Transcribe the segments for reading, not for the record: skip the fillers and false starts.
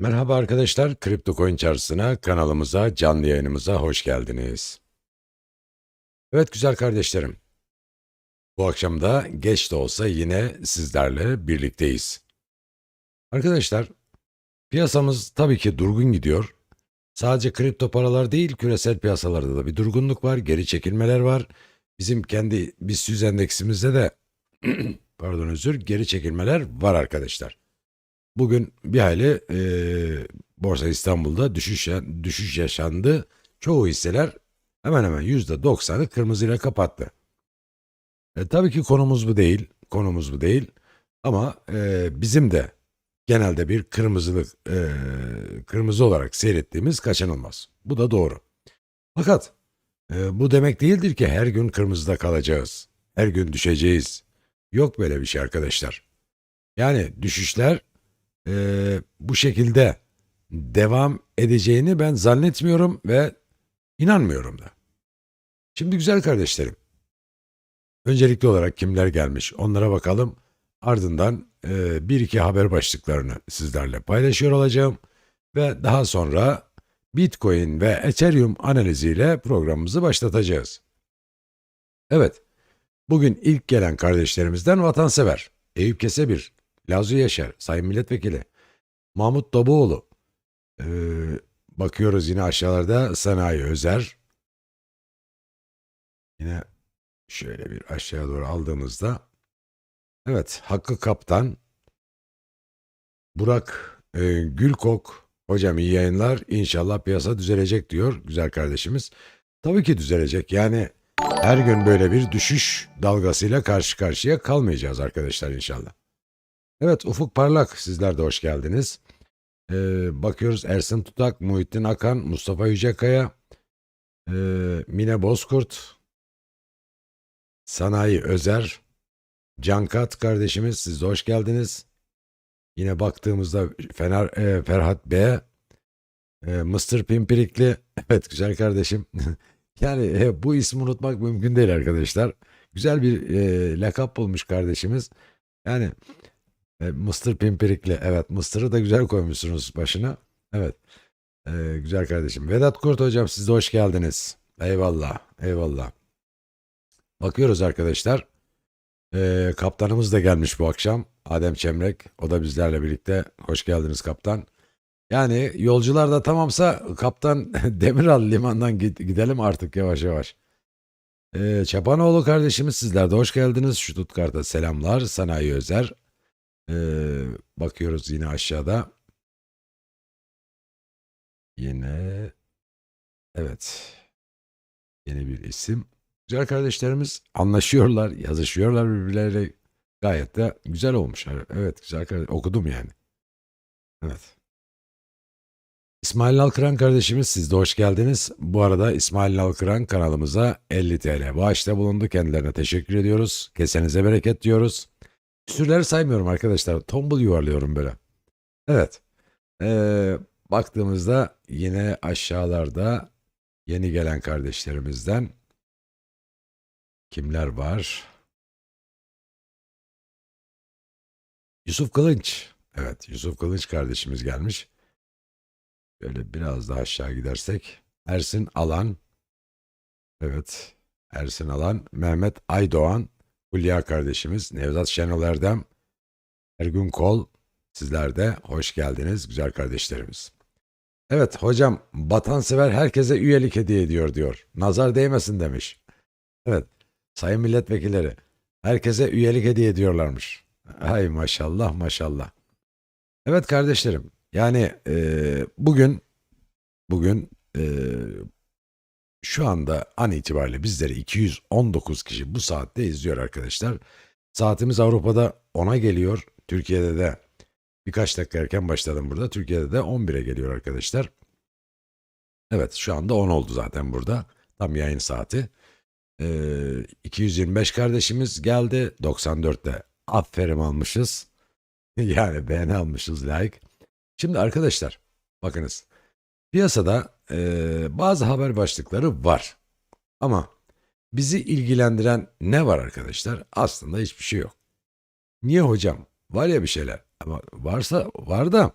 Merhaba arkadaşlar, Kripto Coin Çarşısı'na, kanalımıza, canlı yayınımıza hoş geldiniz. Evet güzel kardeşlerim, bu akşam da geç de olsa yine sizlerle birlikteyiz. Arkadaşlar, piyasamız tabii ki durgun gidiyor. Sadece kripto paralar değil, küresel piyasalarda da bir durgunluk var, geri çekilmeler var. Bizim kendi BIST endeksimizde de, pardon geri çekilmeler var arkadaşlar. Bugün bir hayli Borsa İstanbul'da düşüş yaşandı. Çoğu hisseler hemen hemen %90'ı kırmızıyla kapattı. Tabii ki konumuz bu değil. Ama bizim de genelde bir kırmızı olarak seyrettiğimiz kaçınılmaz. Bu da doğru. Fakat bu demek değildir ki her gün kırmızıda kalacağız. Her gün düşeceğiz. Yok böyle bir şey arkadaşlar. Yani düşüşler bu şekilde devam edeceğini ben zannetmiyorum ve inanmıyorum da. Şimdi güzel kardeşlerim, öncelikli olarak kimler gelmiş onlara bakalım. Ardından bir iki haber başlıklarını sizlerle paylaşıyor olacağım ve daha sonra Bitcoin ve Ethereum analiziyle programımızı başlatacağız. Evet, bugün ilk gelen kardeşlerimizden vatansever, Eyüp Kesebir, Lazu Yaşar, Sayın Milletvekili, Mahmut Dabuoğlu, bakıyoruz yine aşağılarda Sanayi Özer. Yine şöyle bir aşağıya doğru aldığımızda, evet Hakkı Kaptan, Burak Gülkok, hocam iyi yayınlar, İnşallah piyasa düzelecek diyor güzel kardeşimiz. Tabii ki düzelecek, yani her gün böyle bir düşüş dalgasıyla karşı karşıya kalmayacağız arkadaşlar inşallah. Evet Ufuk Parlak, sizler de hoş geldiniz. Bakıyoruz Ersin Tutak, Muhittin Akan, Mustafa Yücekaya, Mine Bozkurt, Sanayi Özer, Cankat kardeşimiz, siz de hoş geldiniz. Yine baktığımızda Ferhat B, Mr. Pimpirikli, evet güzel kardeşim. Yani bu ismi unutmak mümkün değil arkadaşlar. Güzel bir lakap bulmuş kardeşimiz. Yani Mr. Pimpirikli, evet Mr'ı da güzel koymuşsunuz başına. Evet, güzel kardeşim. Vedat Kurt hocam, siz de hoş geldiniz. Eyvallah, eyvallah. Bakıyoruz arkadaşlar. Kaptanımız da gelmiş bu akşam. Adem Çemrek. O da bizlerle birlikte. Hoş geldiniz kaptan. Yani yolcular da tamamsa kaptan Demiral limandan gidelim artık yavaş yavaş. Çapanoğlu kardeşimiz, sizler de hoş geldiniz. Stuttgart'a selamlar. Sanayi Özer. Bakıyoruz yine aşağıda. Yine evet. Yeni bir isim. Güzel kardeşlerimiz anlaşıyorlar, yazışıyorlar birbirleriyle. Gayet de güzel olmuş. Evet, güzel kardeş. Okudum yani. Evet. İsmail Alkıran kardeşimiz, siz de hoş geldiniz. Bu arada İsmail Alkıran kanalımıza 50 TL bağışta bulundu. Kendilerine teşekkür ediyoruz. Kesenize bereket diyoruz. Küsürleri saymıyorum arkadaşlar. Tombul yuvarlıyorum böyle. Evet. Ee, Baktığımızda yine aşağılarda yeni gelen kardeşlerimizden kimler var? Yusuf Kılınç. Evet, Yusuf Kılınç kardeşimiz gelmiş. Böyle biraz daha aşağı gidersek. Ersin Alan. Evet, Ersin Alan. Mehmet Aydoğan. Hülya kardeşimiz. Nevzat Şenol Erdem. Ergün Kol. Sizler de hoş geldiniz güzel kardeşlerimiz. Evet hocam, vatansever herkese üyelik hediye ediyor diyor. Nazar değmesin demiş. Evet, sayın milletvekilleri. Herkese üyelik hediye ediyorlarmış. Hay maşallah maşallah. Evet kardeşlerim, yani bugün şu anda an itibariyle bizleri 219 kişi bu saatte izliyor arkadaşlar. Saatimiz Avrupa'da 10'a geliyor, Türkiye'de de birkaç dakika erken başladım burada. Türkiye'de de 11'e geliyor arkadaşlar. Evet şu anda 10 oldu zaten burada. Tam yayın saati. 225 kardeşimiz geldi. 94'te aferin almışız. Yani beğeni almışız like. Şimdi arkadaşlar bakınız. Piyasada bazı haber başlıkları var. Ama bizi ilgilendiren ne var arkadaşlar? Aslında hiçbir şey yok. Niye hocam? Var ya bir şeyler. Ama varsa var da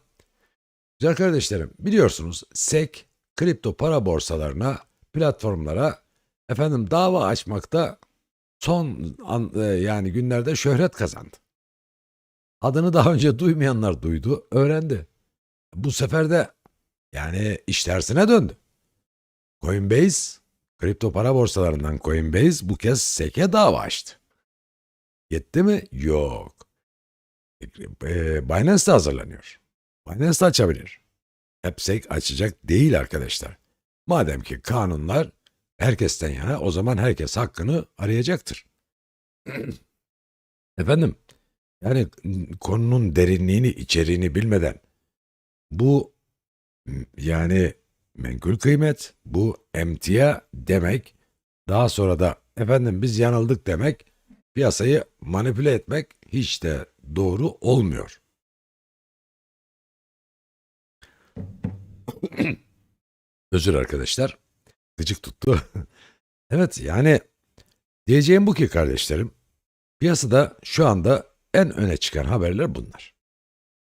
Güzel kardeşlerim, biliyorsunuz SEC kripto para borsalarına, platformlara dava açmakta yani günlerde şöhret kazandı. Adını daha önce duymayanlar duydu, öğrendi. Bu sefer de yani iş tersine döndü. Coinbase, kripto para borsalarından Coinbase bu kez SEC'e dava açtı. Yetti mi? Yok. Binance de hazırlanıyor. Binance de açabilir. Hep SEC açacak değil arkadaşlar. Madem ki kanunlar herkesten yana, o zaman herkes hakkını arayacaktır. Efendim, yani konunun derinliğini, içeriğini bilmeden bu yani menkul kıymet, bu emtia demek, daha sonra da biz yanıldık demek, piyasayı manipüle etmek hiç de doğru olmuyor. Özür arkadaşlar, gıcık tuttu. Evet, yani diyeceğim bu ki kardeşlerim, piyasada şu anda en öne çıkan haberler bunlar.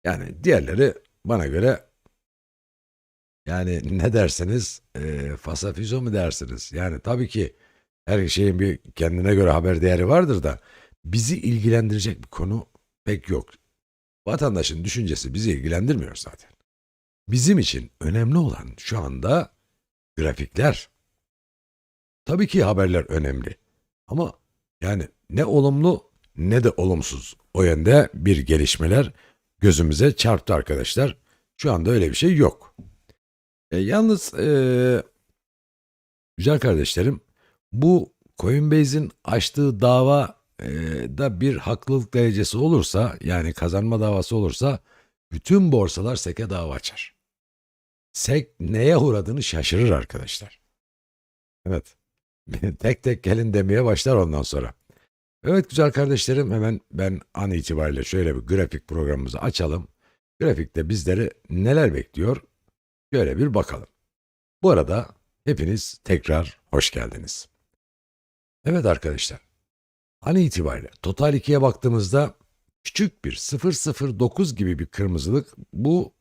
Yani diğerleri bana göre, yani ne dersiniz, fasafizo mu dersiniz? Yani tabii ki her şeyin bir kendine göre haber değeri vardır da bizi ilgilendirecek bir konu pek yok. Vatandaşın düşüncesi bizi ilgilendirmiyor zaten. Bizim için önemli olan şu anda grafikler. Tabii ki haberler önemli ama yani ne olumlu ne de olumsuz o yönde bir gelişmeler gözümüze çarptı arkadaşlar. Şu anda öyle bir şey yok. Yalnız güzel kardeşlerim, bu Coinbase'in açtığı dava da bir haklılık derecesi olursa, yani kazanma davası olursa, bütün borsalar SEC'e dava açar. SEC neye uğradığını şaşırır arkadaşlar. Evet. Tek tek gelin demeye başlar ondan sonra. Evet güzel kardeşlerim, hemen ben an itibariyle şöyle bir grafik programımızı açalım. Grafikte bizleri neler bekliyor? Şöyle bir bakalım. Bu arada hepiniz tekrar hoş geldiniz. Evet arkadaşlar, an itibariyle Total 2'ye baktığımızda küçük bir 009 gibi bir kırmızılık, bu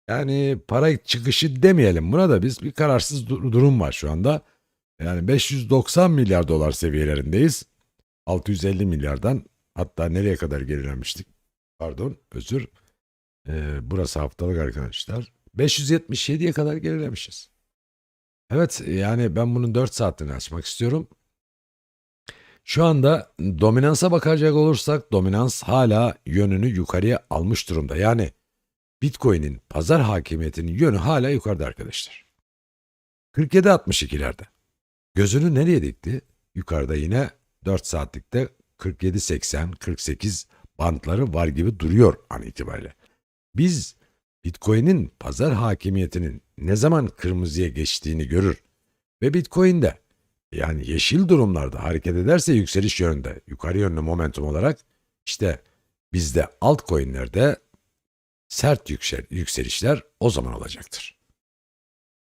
yani para çıkışı demeyelim buna da, biz bir kararsız durum var şu anda. Yani 590 milyar dolar seviyelerindeyiz. 650 milyardan hatta nereye kadar gerilemiştik? Pardon, özür. Burası haftalık arkadaşlar. 577'ye kadar gerilemişiz. Evet, yani ben bunun 4 saatini açmak istiyorum. Şu anda dominansa bakacak olursak, dominans hala yönünü yukarıya almış durumda. Yani Bitcoin'in pazar hakimiyetinin yönü hala yukarıda arkadaşlar. 47.62'lerde. Gözünü nereye dikti? Yukarıda yine 4 saatlikte 47.80, 48 bantları var gibi duruyor an itibariyle. Biz Bitcoin'in pazar hakimiyetinin ne zaman kırmızıya geçtiğini görür ve Bitcoin'de, yani yeşil durumlarda hareket ederse yükseliş yönünde, yukarı yönlü momentum olarak, işte bizde altcoin'lerde sert yükselişler o zaman olacaktır.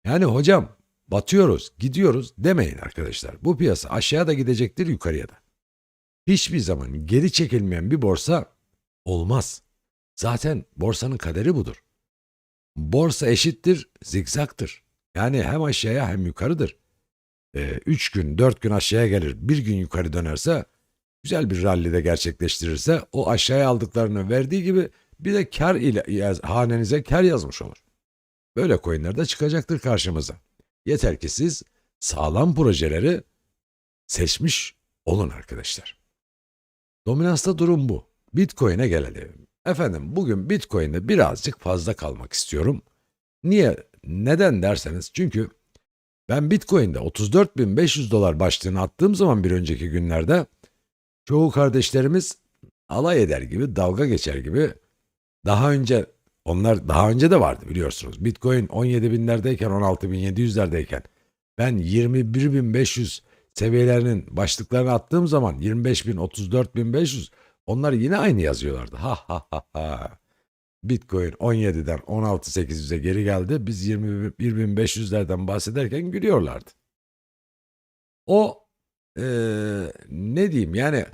Yani hocam batıyoruz, gidiyoruz demeyin arkadaşlar. Bu piyasa aşağıya da gidecektir, yukarıya da. Hiçbir zaman geri çekilmeyen bir borsa olmaz. Zaten borsanın kaderi budur. Borsa eşittir, zigzaktır. Yani hem aşağıya hem yukarıdır. 3 gün, 4 gün aşağıya gelir, bir gün yukarı dönerse, güzel bir rallide gerçekleştirirse, o aşağıya aldıklarını verdiği gibi bir de kar ile hanenize kar yazmış olur. Böyle coinler de çıkacaktır karşımıza. Yeter ki siz sağlam projeleri seçmiş olun arkadaşlar. Dominansta durum bu. Bitcoin'e gelelim. Bugün Bitcoin'de birazcık fazla kalmak istiyorum. Niye? Neden derseniz, çünkü ben Bitcoin'de 34.500 dolar başlığını attığım zaman bir önceki günlerde, çoğu kardeşlerimiz alay eder gibi, dalga geçer gibi, onlar daha önce de vardı biliyorsunuz. Bitcoin 17.000'lerdeyken, 16.700'lerdeyken ben 21.500 seviyelerinin başlıklarını attığım zaman 25.000, 34.500, onlar yine aynı yazıyorlardı. Ha ha ha ha. Bitcoin 17'den 16.800'e geri geldi. Biz 21.500'lerden bahsederken gülüyorlardı. O ne diyeyim yani,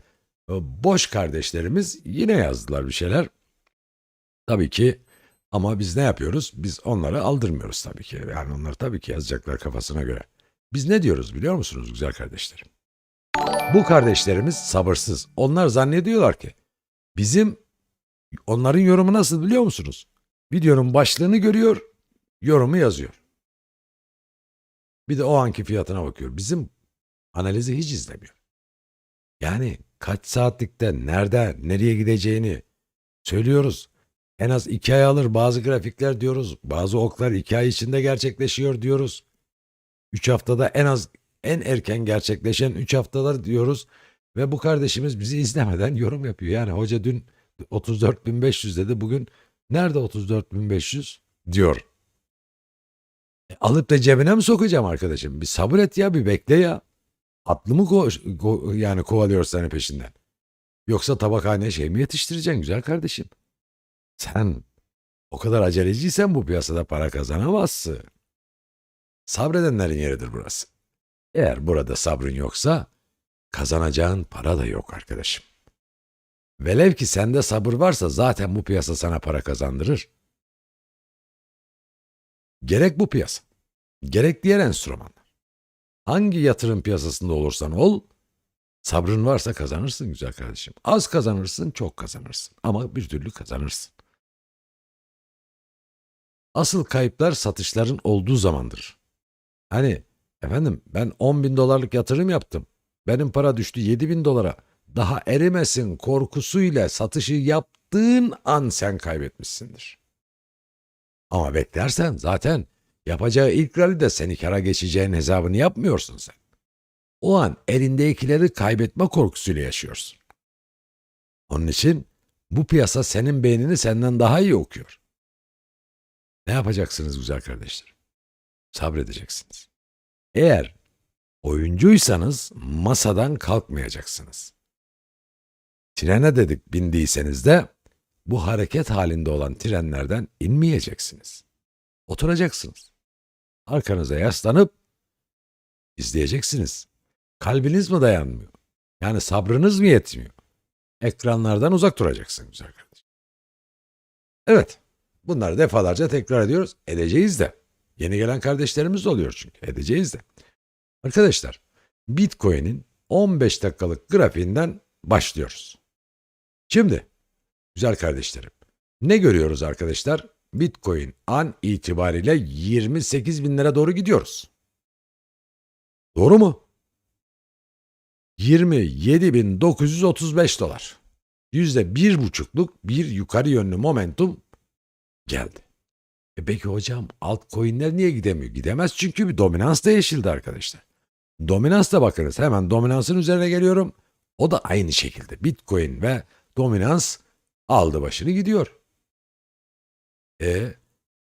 boş kardeşlerimiz yine yazdılar bir şeyler. Tabii ki Ama biz ne yapıyoruz? Biz onları aldırmıyoruz tabii ki. Yani onlar tabii ki yazacaklar kafasına göre. Biz ne diyoruz biliyor musunuz güzel kardeşlerim? Bu kardeşlerimiz sabırsız. Onlar zannediyorlar ki bizim onların yorumu nasıl biliyor musunuz? Videonun başlığını görüyor, yorumu yazıyor. Bir de o anki fiyatına bakıyor. Bizim analizi hiç izlemiyor. Yani kaç saatlikte, nerede, nereye gideceğini söylüyoruz. En az 2 ay alır bazı grafikler diyoruz. Bazı oklar 2 ay içinde gerçekleşiyor diyoruz. 3 haftada en erken gerçekleşen 3 haftalar diyoruz. Ve bu kardeşimiz bizi izlemeden yorum yapıyor. Yani hoca dün 34.500 dedi. Bugün nerede 34.500 diyor. Alıp da cebine mi sokacağım arkadaşım? Bir sabır et ya, bir bekle ya. Atlı mı yani kovalıyor seni peşinden? Yoksa tabakhaneye şey mi yetiştireceksin güzel kardeşim? Sen o kadar aceleciysen bu piyasada para kazanamazsın. Sabredenlerin yeridir burası. Eğer burada sabrın yoksa kazanacağın para da yok arkadaşım. Velev ki sende sabır varsa zaten bu piyasa sana para kazandırır. Gerek bu piyasa, gerek diğer enstrümanlar. Hangi yatırım piyasasında olursan ol, sabrın varsa kazanırsın güzel kardeşim. Az kazanırsın, çok kazanırsın ama bir türlü kazanırsın. Asıl kayıplar satışların olduğu zamandır. Hani efendim ben 10 bin dolarlık yatırım yaptım. Benim para düştü 7 bin dolara. Daha erimesin korkusuyla satışı yaptığın an sen kaybetmişsindir. Ama beklersen zaten yapacağı ilk rallide seni kara geçeceğin hesabını yapmıyorsun sen. O an elindekileri kaybetme korkusuyla yaşıyorsun. Onun için bu piyasa senin beynini senden daha iyi okuyor. Ne yapacaksınız güzel kardeşlerim? Sabredeceksiniz. Eğer oyuncuysanız masadan kalkmayacaksınız. Trene dedik bindiyseniz de bu hareket halinde olan trenlerden inmeyeceksiniz. Oturacaksınız. Arkanıza yaslanıp izleyeceksiniz. Kalbiniz mi dayanmıyor? Yani sabrınız mı yetmiyor? Ekranlardan uzak duracaksın güzel kardeşim. Evet, bunları defalarca tekrar ediyoruz. Edeceğiz de. Yeni gelen kardeşlerimiz de oluyor çünkü. Edeceğiz de. Arkadaşlar, Bitcoin'in 15 dakikalık grafiğinden başlıyoruz. Şimdi, güzel kardeşlerim, ne görüyoruz arkadaşlar? Bitcoin an itibariyle 28 bin lira doğru gidiyoruz. Doğru mu? 27.935 dolar. %1,5'luk bir yukarı yönlü momentum geldi. Peki hocam altcoin'ler niye gidemiyor? Gidemez çünkü bir dominans değişildi arkadaşlar. Dominans da bakınız hemen dominansın üzerine geliyorum. O da aynı şekilde Bitcoin ve dominans aldı başını gidiyor.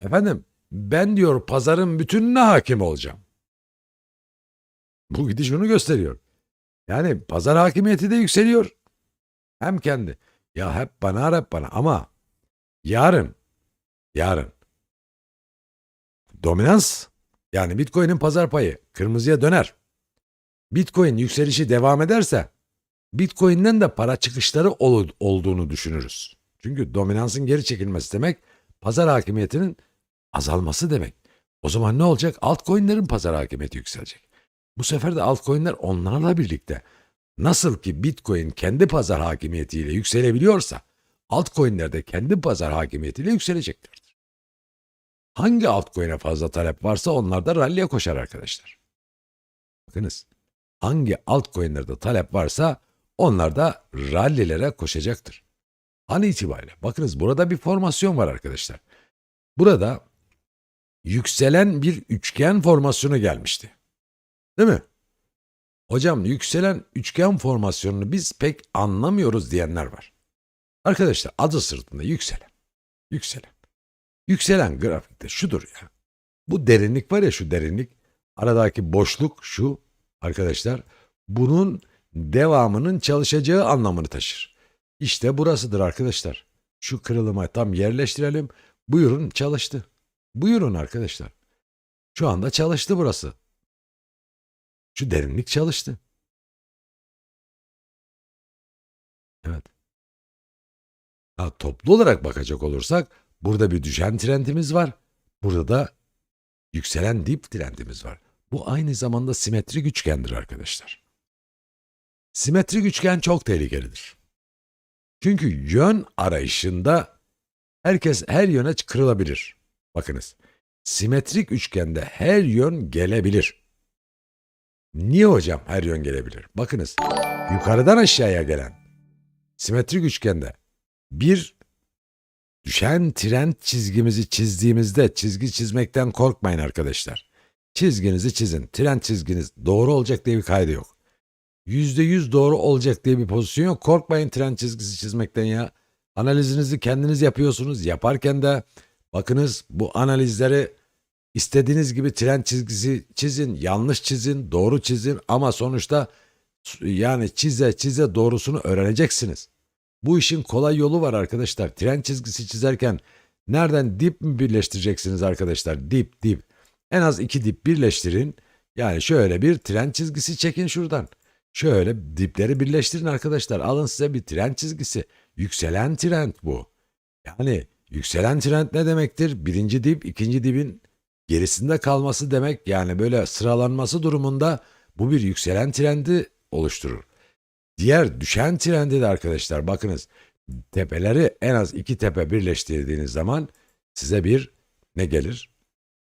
Efendim ben diyor pazarın bütününe hakim olacağım. Bu gidiş onu gösteriyor. Yani pazar hakimiyeti de yükseliyor. Hem kendi. Ya hep bana ama yarın dominans yani Bitcoin'in pazar payı kırmızıya döner. Bitcoin yükselişi devam ederse Bitcoin'den de para çıkışları olduğunu düşünürüz. Çünkü dominansın geri çekilmesi demek pazar hakimiyetinin azalması demek. O zaman ne olacak? Altcoin'lerin pazar hakimiyeti yükselecek. Bu sefer de altcoin'ler onlarla birlikte nasıl ki Bitcoin kendi pazar hakimiyetiyle yükselebiliyorsa altcoin'ler de kendi pazar hakimiyetiyle yükseleceklerdir. Hangi altcoin'e fazla talep varsa onlar da rally'e koşar arkadaşlar. Bakınız hangi altcoin'lerde talep varsa onlar da rallilere koşacaktır. An itibariyle bakınız burada bir formasyon var arkadaşlar. Burada yükselen bir üçgen formasyonu gelmişti. Değil mi? Hocam yükselen üçgen formasyonunu biz pek anlamıyoruz diyenler var. Arkadaşlar adı sırtında yükselen. Yükselen. Yükselen grafikte şudur ya. Bu derinlik var ya şu derinlik. Aradaki boşluk şu arkadaşlar. Bunun devamının çalışacağı anlamını taşır. İşte burasıdır arkadaşlar. Şu kırılıma tam yerleştirelim. Buyurun çalıştı. Buyurun arkadaşlar. Şu anda çalıştı burası. Şu derinlik çalıştı. Evet. Toplu olarak bakacak olursak Burada bir düşen trendimiz var. Burada da yükselen dip trendimiz var. Bu aynı zamanda simetrik üçgendir arkadaşlar. Simetrik üçgen çok tehlikelidir. Çünkü yön arayışında herkes her yöne kırılabilir. Bakınız, simetrik üçgende her yön gelebilir. Niye hocam her yön gelebilir? Bakınız, yukarıdan aşağıya gelen simetrik üçgende bir düşen trend çizgimizi çizdiğimizde, çizgi çizmekten korkmayın arkadaşlar. Çizginizi çizin. Trend çizginiz doğru olacak diye bir kaydı yok. %100 doğru olacak diye bir pozisyon yok. Korkmayın trend çizgisi çizmekten ya. Analizinizi kendiniz yapıyorsunuz. Yaparken de bakınız, bu analizleri istediğiniz gibi trend çizgisi çizin, yanlış çizin, doğru çizin ama sonuçta yani çize çize doğrusunu öğreneceksiniz. Bu işin kolay yolu var arkadaşlar. Trend çizgisi çizerken nereden dip mi birleştireceksiniz arkadaşlar? Dip. En az 2 dip birleştirin. Yani şöyle bir trend çizgisi çekin şuradan. Şöyle dipleri birleştirin arkadaşlar. Alın size bir trend çizgisi. Yükselen trend bu. Yani yükselen trend ne demektir? Birinci dip, ikinci dibin gerisinde kalması demek. Yani böyle sıralanması durumunda bu bir yükselen trendi oluşturur. Diğer düşen trendi de arkadaşlar bakınız, tepeleri en az 2 tepe birleştirdiğiniz zaman size bir ne gelir?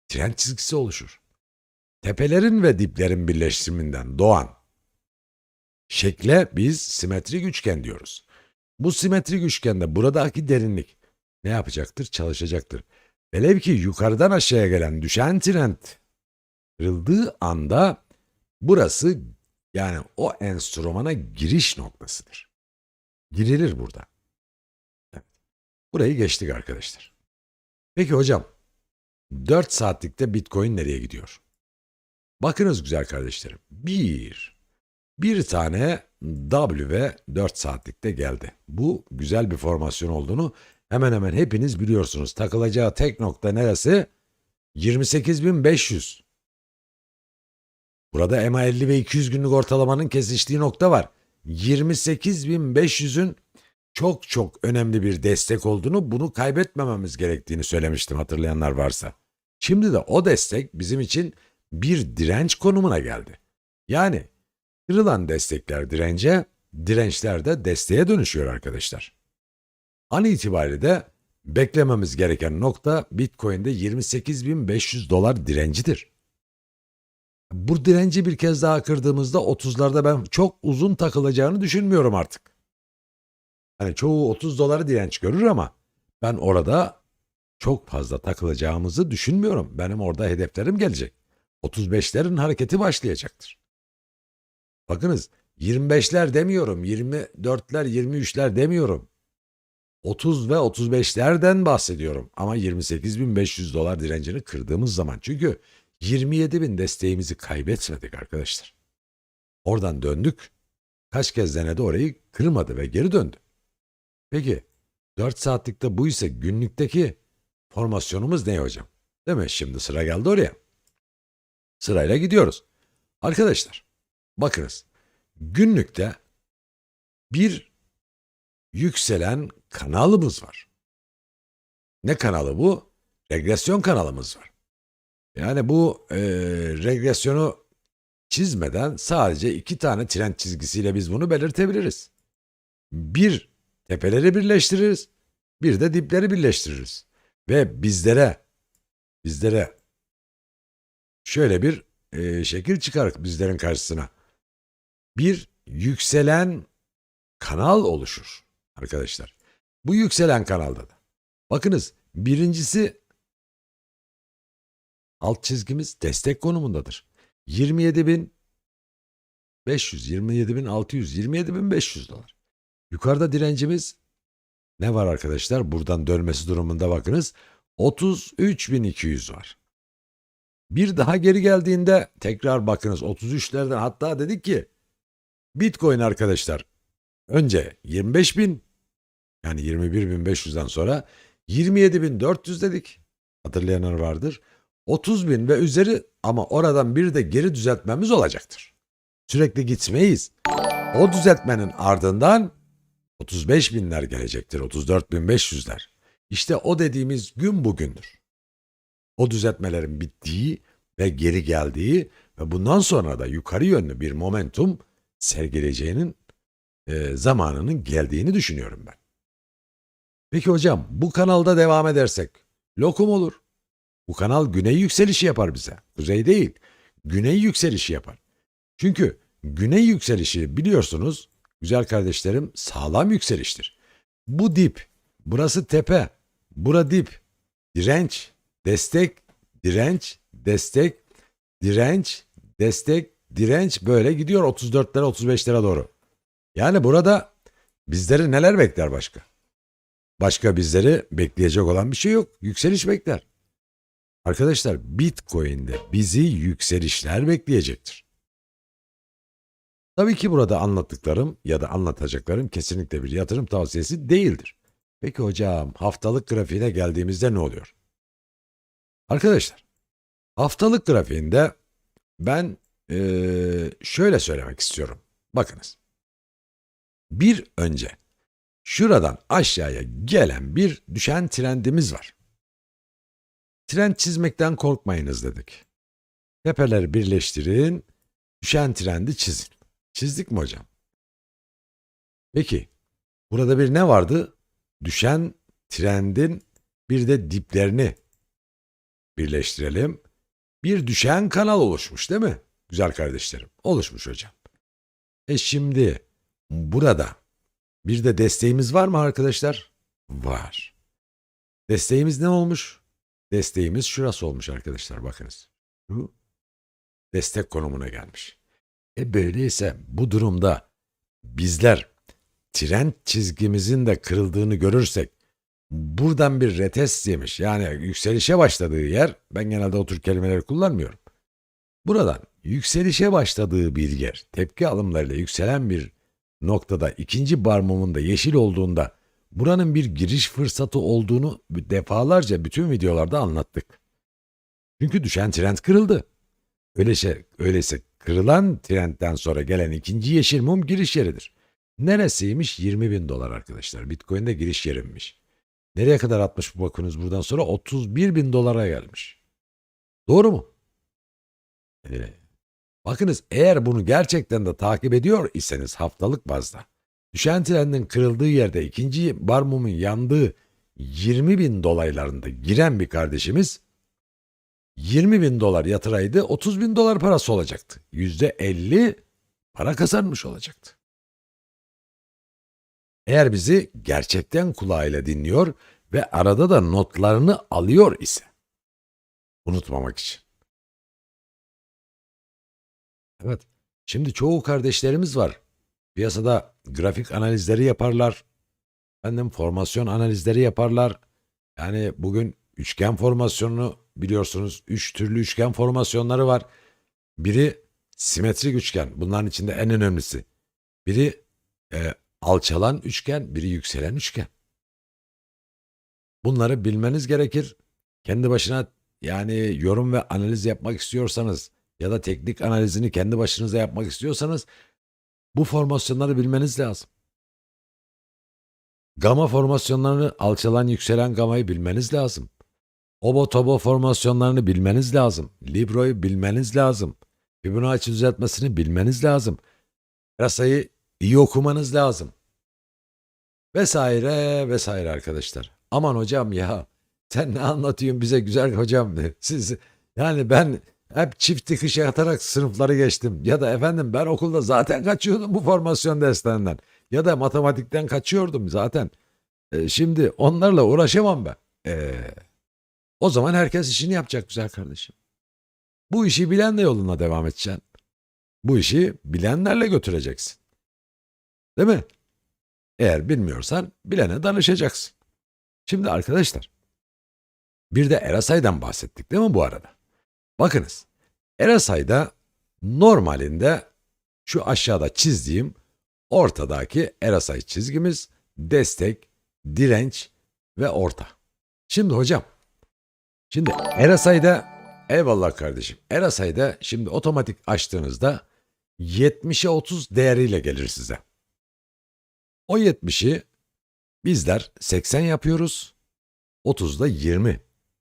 Trend çizgisi oluşur. Tepelerin ve diplerin birleşiminden doğan şekle biz simetrik üçgen diyoruz. Bu simetrik üçgende buradaki derinlik ne yapacaktır? Çalışacaktır. Velev ki yukarıdan aşağıya gelen düşen trend kırıldığı anda burası yani o enstrümana giriş noktasıdır. Girilir burada. Evet. Burayı geçtik arkadaşlar. Peki hocam, 4 saatlikte Bitcoin nereye gidiyor? Bakınız güzel kardeşlerim. Bir tane W 4 saatlikte geldi. Bu güzel bir formasyon olduğunu hemen hemen hepiniz biliyorsunuz. Takılacağı tek nokta neresi? 28.500. Burada EMA 50 ve 200 günlük ortalamanın kesiştiği nokta var. 28.500'ün çok önemli bir destek olduğunu, bunu kaybetmememiz gerektiğini söylemiştim hatırlayanlar varsa. Şimdi de o destek bizim için bir direnç konumuna geldi. Yani kırılan destekler dirence, dirençler de desteğe dönüşüyor arkadaşlar. An itibariyle de beklememiz gereken nokta Bitcoin'de 28.500 dolar direncidir. Bu direnci bir kez daha kırdığımızda 30'larda ben çok uzun takılacağını düşünmüyorum artık. Hani çoğu 30 doları direnç görür ama ben orada çok fazla takılacağımızı düşünmüyorum. Benim orada hedeflerim gelecek. 35'lerin hareketi başlayacaktır. Bakınız, 25'ler demiyorum, 24'ler, 23'ler demiyorum. 30 ve 35'lerden bahsediyorum ama 28.500 dolar direncini kırdığımız zaman, çünkü 27.000 desteğimizi kaybetmedik arkadaşlar. Oradan döndük. Kaç kez denedi, orayı kırmadı ve geri döndü. Peki 4 saatlikte bu ise günlükteki formasyonumuz ne hocam? Değil mi? Şimdi sıra geldi oraya. Sırayla gidiyoruz. Arkadaşlar bakınız, günlükte bir yükselen kanalımız var. Ne kanalı bu? Regresyon kanalımız var. Yani bu regresyonu çizmeden sadece 2 tane trend çizgisiyle biz bunu belirtebiliriz. Bir tepeleri birleştiririz, bir de dipleri birleştiririz. Ve bizlere şöyle bir şekil çıkar bizlerin karşısına. Bir yükselen kanal oluşur arkadaşlar. Bu yükselen kanalda da bakınız, birincisi alt çizgimiz destek konumundadır. 27.500, 27.600, 27.500 dolar. Yukarıda direncimiz ne var arkadaşlar? Buradan dönmesi durumunda bakınız 33.200 var. Bir daha geri geldiğinde tekrar bakınız 33'lerden, hatta dedik ki Bitcoin arkadaşlar önce 25.000, yani 21.500'den sonra 27.400 dedik. Hatırlayanlar vardır. 30.000 ve üzeri, ama oradan bir de geri düzeltmemiz olacaktır. Sürekli gitmeyiz. O düzeltmenin ardından 35.000'ler gelecektir, 34.500'ler. İşte o dediğimiz gün bugündür. O düzeltmelerin bittiği ve geri geldiği ve bundan sonra da yukarı yönlü bir momentum sergileyeceğinin zamanının geldiğini düşünüyorum ben. Peki hocam, bu kanalda devam edersek lokum olur. Bu kanal güney yükselişi yapar bize. Kuzey değil, güney yükselişi yapar. Çünkü güney yükselişi biliyorsunuz güzel kardeşlerim sağlam yükseliştir. Bu dip, burası tepe, bura dip, direnç, destek, direnç, destek, direnç, destek, direnç böyle gidiyor 34'lere 35'lere doğru. Yani burada bizleri neler bekler başka? Başka bizleri bekleyecek olan bir şey yok. Yükseliş bekler. Arkadaşlar Bitcoin'de bizi yükselişler bekleyecektir. Tabii ki burada anlattıklarım ya da anlatacaklarım kesinlikle bir yatırım tavsiyesi değildir. Peki hocam haftalık grafiğine geldiğimizde ne oluyor? Arkadaşlar haftalık grafiğinde ben şöyle söylemek istiyorum. Bakınız. Bir önce şuradan aşağıya gelen bir düşen trendimiz var. Trend çizmekten korkmayınız dedik. Tepeleri birleştirin, düşen trendi çizin. Çizdik mi hocam? Peki, burada bir ne vardı? Düşen trendin bir de diplerini birleştirelim. Bir düşen kanal oluşmuş değil mi? Güzel kardeşlerim, oluşmuş hocam. Şimdi burada bir de desteğimiz var mı arkadaşlar? Var. Desteğimiz ne olmuş? Desteğimiz şurası olmuş arkadaşlar bakınız. Şu destek konumuna gelmiş. Böyleyse bu durumda bizler trend çizgimizin de kırıldığını görürsek buradan bir retest yemiş yani yükselişe başladığı yer ben genelde o tür kelimeleri kullanmıyorum. Buradan yükselişe başladığı bir yer tepki alımlarıyla yükselen bir noktada ikinci bar mumunda yeşil olduğunda buranın bir giriş fırsatı olduğunu defalarca bütün videolarda anlattık. Çünkü düşen trend kırıldı. Öyleyse kırılan trendten sonra gelen ikinci yeşil mum giriş yeridir. Neresiymiş? 20.000 dolar arkadaşlar. Bitcoin'de giriş yerimmiş. Nereye kadar atmış bu bakınız buradan sonra? 31.000 dolara gelmiş. Doğru mu? Bakınız eğer bunu gerçekten de takip ediyor iseniz haftalık bazda düşen trendin kırıldığı yerde ikinci bar mumun yandığı 20.000 dolaylarında giren bir kardeşimiz 20.000 dolar yatıraydı 30.000 dolar parası olacaktı. %50 para kazanmış olacaktı. Eğer bizi gerçekten kulağıyla dinliyor ve arada da notlarını alıyor ise unutmamak için. Evet. Şimdi çoğu kardeşlerimiz var. Piyasada grafik analizleri yaparlar. Efendim formasyon analizleri yaparlar. Yani bugün üçgen formasyonunu biliyorsunuz. 3 türlü üçgen formasyonları var. Biri simetrik üçgen. Bunların içinde en önemlisi. Biri alçalan üçgen, biri yükselen üçgen. Bunları bilmeniz gerekir. Kendi başına yani yorum ve analiz yapmak istiyorsanız ya da teknik analizini kendi başınıza yapmak istiyorsanız bu formasyonları bilmeniz lazım. Gama formasyonlarını alçalan yükselen gamayı bilmeniz lazım. Obo tobo formasyonlarını bilmeniz lazım. Libro'yu bilmeniz lazım. Fibonacci düzeltmesini bilmeniz lazım. Piyasayı iyi okumanız lazım. Vesaire vesaire arkadaşlar. Aman hocam ya sen ne anlatıyorsun bize güzel hocam. Siz yani ben hep çift dikişe atarak sınıfları geçtim. Ya da efendim ben okulda zaten kaçıyordum bu formasyon derslerinden. Ya da matematikten kaçıyordum zaten. Şimdi onlarla uğraşamam ben. O zaman herkes işini yapacak güzel kardeşim. Bu işi bilenle yoluna devam edeceksin. Bu işi bilenlerle götüreceksin. Değil mi? Eğer bilmiyorsan bilene danışacaksın. Şimdi arkadaşlar bir de RSI'den bahsettik değil mi bu arada? Bakınız RSI'da normalinde şu aşağıda çizdiğim ortadaki RSI çizgimiz destek, direnç ve orta. Şimdi hocam şimdi RSI'da eyvallah kardeşim RSI'da şimdi otomatik açtığınızda 70'e 30 değeriyle gelir size. O 70'i bizler 80 yapıyoruz. 30'da 20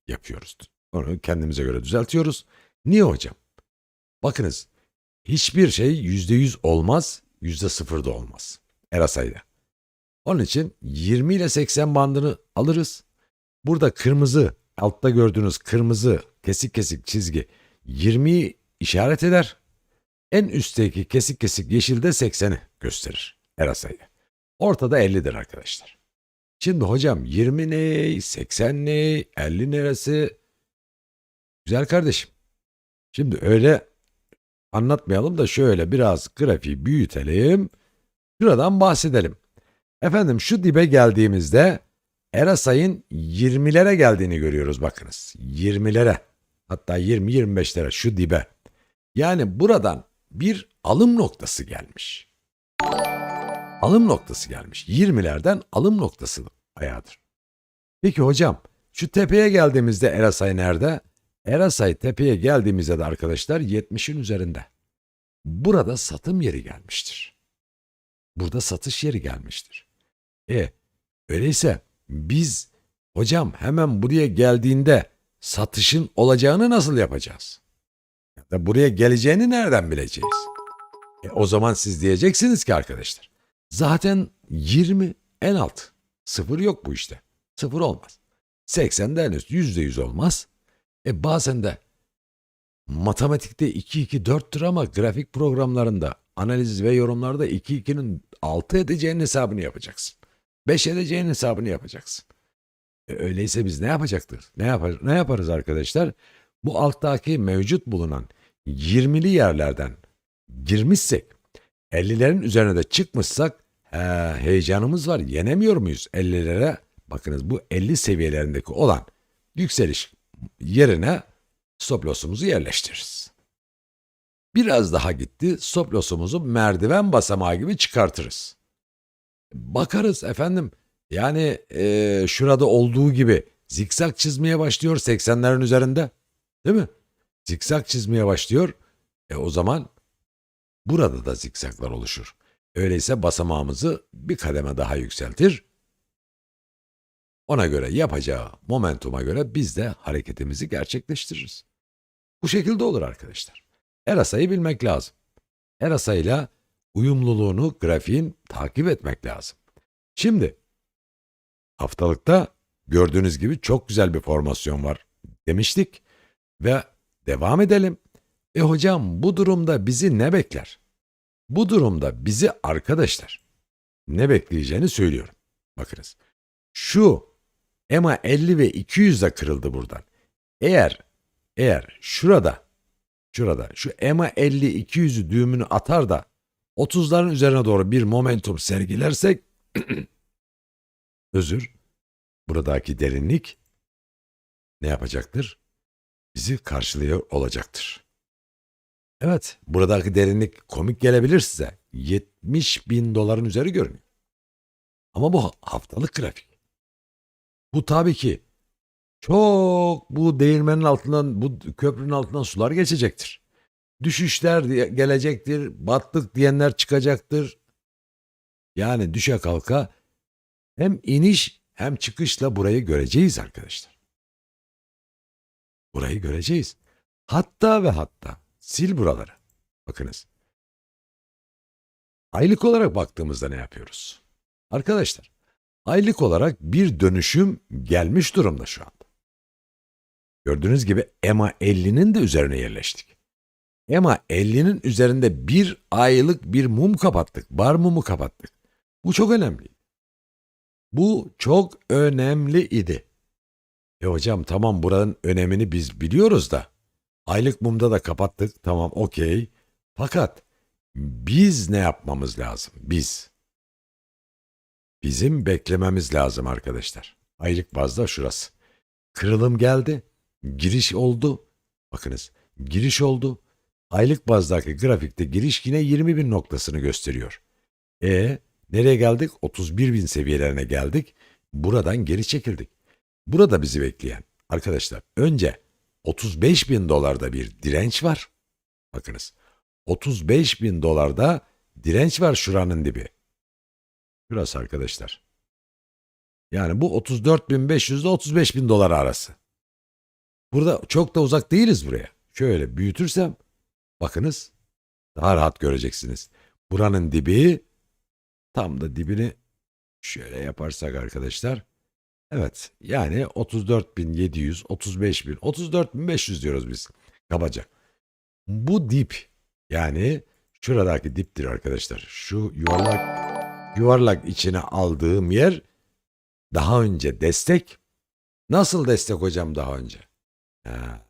yapıyoruz. Onu kendimize göre düzeltiyoruz. Niye hocam? Bakınız, hiçbir şey %100 olmaz, %0 da olmaz. RSI'de. Onun için 20 ile 80 bandını alırız. Burada kırmızı, altta gördüğünüz kırmızı kesik kesik çizgi 20'yi işaret eder. En üstteki kesik kesik yeşil de 80'i gösterir RSI'de. Ortada 50'dir arkadaşlar. Şimdi hocam 20 ne, 80 ne, 50 neresi? Güzel kardeşim. Şimdi öyle anlatmayalım da şöyle biraz grafiği büyütelim. Şuradan bahsedelim. Efendim şu dibe geldiğimizde RSI'nin 20'lere geldiğini görüyoruz bakınız. 20'lere, hatta 20-25'lere şu dibe. Yani buradan bir alım noktası gelmiş. Alım noktası gelmiş. 20'lerden alım noktası ayağıdır. Peki hocam şu tepeye geldiğimizde RSI nerede? RSI tepeye geldiğimizde de arkadaşlar 70'in üzerinde. Burada satım yeri gelmiştir. Burada satış yeri gelmiştir. Öyleyse biz hocam hemen buraya geldiğinde satışın olacağını nasıl yapacağız? Ya da buraya geleceğini nereden bileceğiz? O zaman siz diyeceksiniz ki arkadaşlar, zaten 20 en alt. Sıfır yok bu işte. Sıfır olmaz. 80'den üst %100 olmaz. Bazen de matematikte 2-2-4'tür ama grafik programlarında, analiz ve yorumlarda 2-2'nin 6 edeceğinin hesabını yapacaksın. 5 edeceğinin hesabını yapacaksın. Öyleyse biz ne yapacaktır? Ne yaparız arkadaşlar? Bu alttaki mevcut bulunan 20'li yerlerden girmişsek, 50'lerin üzerine de çıkmışsak, heyecanımız var. Yenemiyor muyuz 50'lere? Bakınız bu 50 seviyelerindeki olan yükseliş yerine stop loss'umuzu yerleştiririz. Biraz daha gitti, stop loss'umuzu merdiven basamağı gibi çıkartırız. Bakarız efendim, yani şurada olduğu gibi zikzak çizmeye başlıyor 80'lerin üzerinde. Değil mi? Zikzak çizmeye başlıyor. O zaman burada da zikzaklar oluşur. Öyleyse basamağımızı bir kademe daha yükseltir. Ona göre yapacağı momentuma göre biz de hareketimizi gerçekleştiririz. Bu şekilde olur arkadaşlar. RSI'yi bilmek lazım. RSI ile uyumluluğunu grafiğin takip etmek lazım. Şimdi haftalıkta gördüğünüz gibi çok güzel bir formasyon var demiştik ve devam edelim. Hocam bu durumda bizi ne bekler? Bu durumda bizi arkadaşlar ne bekleyeceğini söylüyorum. Bakınız. Şu EMA 50 ve 200 de kırıldı buradan. Eğer şurada şu EMA 50 200'ü düğümünü atar da 30'ların üzerine doğru bir momentum sergilersek buradaki derinlik ne yapacaktır? Bizi karşılıyor olacaktır. Evet, buradaki derinlik komik gelebilir size. 70.000 doların üzeri görünüyor. Ama bu haftalık grafik. Bu tabii ki çok bu değirmenin altından, bu köprünün altından sular geçecektir. Düşüşler gelecektir, battık diyenler çıkacaktır. Yani düşe kalka hem iniş hem çıkışla burayı göreceğiz arkadaşlar. Burayı göreceğiz. Hatta ve hatta sil buraları. Bakınız. Aylık olarak baktığımızda ne yapıyoruz? Arkadaşlar, aylık olarak bir dönüşüm gelmiş durumda şu anda. Gördüğünüz gibi EMA 50'nin de üzerine yerleştik. EMA 50'nin üzerinde bir aylık bir mum kapattık. Bar mumu kapattık. Bu çok önemli. Bu çok önemli idi. Hocam tamam, buranın önemini biz biliyoruz da aylık mumda da kapattık. Tamam, okey. Fakat biz ne yapmamız lazım? Bizim beklememiz lazım arkadaşlar. Aylık bazda şurası. Kırılım geldi. Giriş oldu. Bakınız, giriş oldu. Aylık bazdaki grafikte giriş yine 20.000 noktasını gösteriyor. Nereye geldik? 31.000 seviyelerine geldik. Buradan geri çekildik. Burada bizi bekleyen arkadaşlar, önce 35.000 dolarda bir direnç var. Bakınız, 35.000 dolarda direnç var, şuranın dibi. Şurası arkadaşlar. Yani bu 34.500 ile 35.000 dolar arası. Burada çok da uzak değiliz buraya. Şöyle büyütürsem bakınız daha rahat göreceksiniz. Buranın dibi, tam da dibini şöyle yaparsak arkadaşlar. Evet, yani 34.700, 35.000, 34.500 diyoruz biz kabaca. Bu dip, yani şuradaki diptir arkadaşlar. Şu yuvarlak içine aldığım yer daha önce destek. Nasıl destek hocam daha önce? Ha.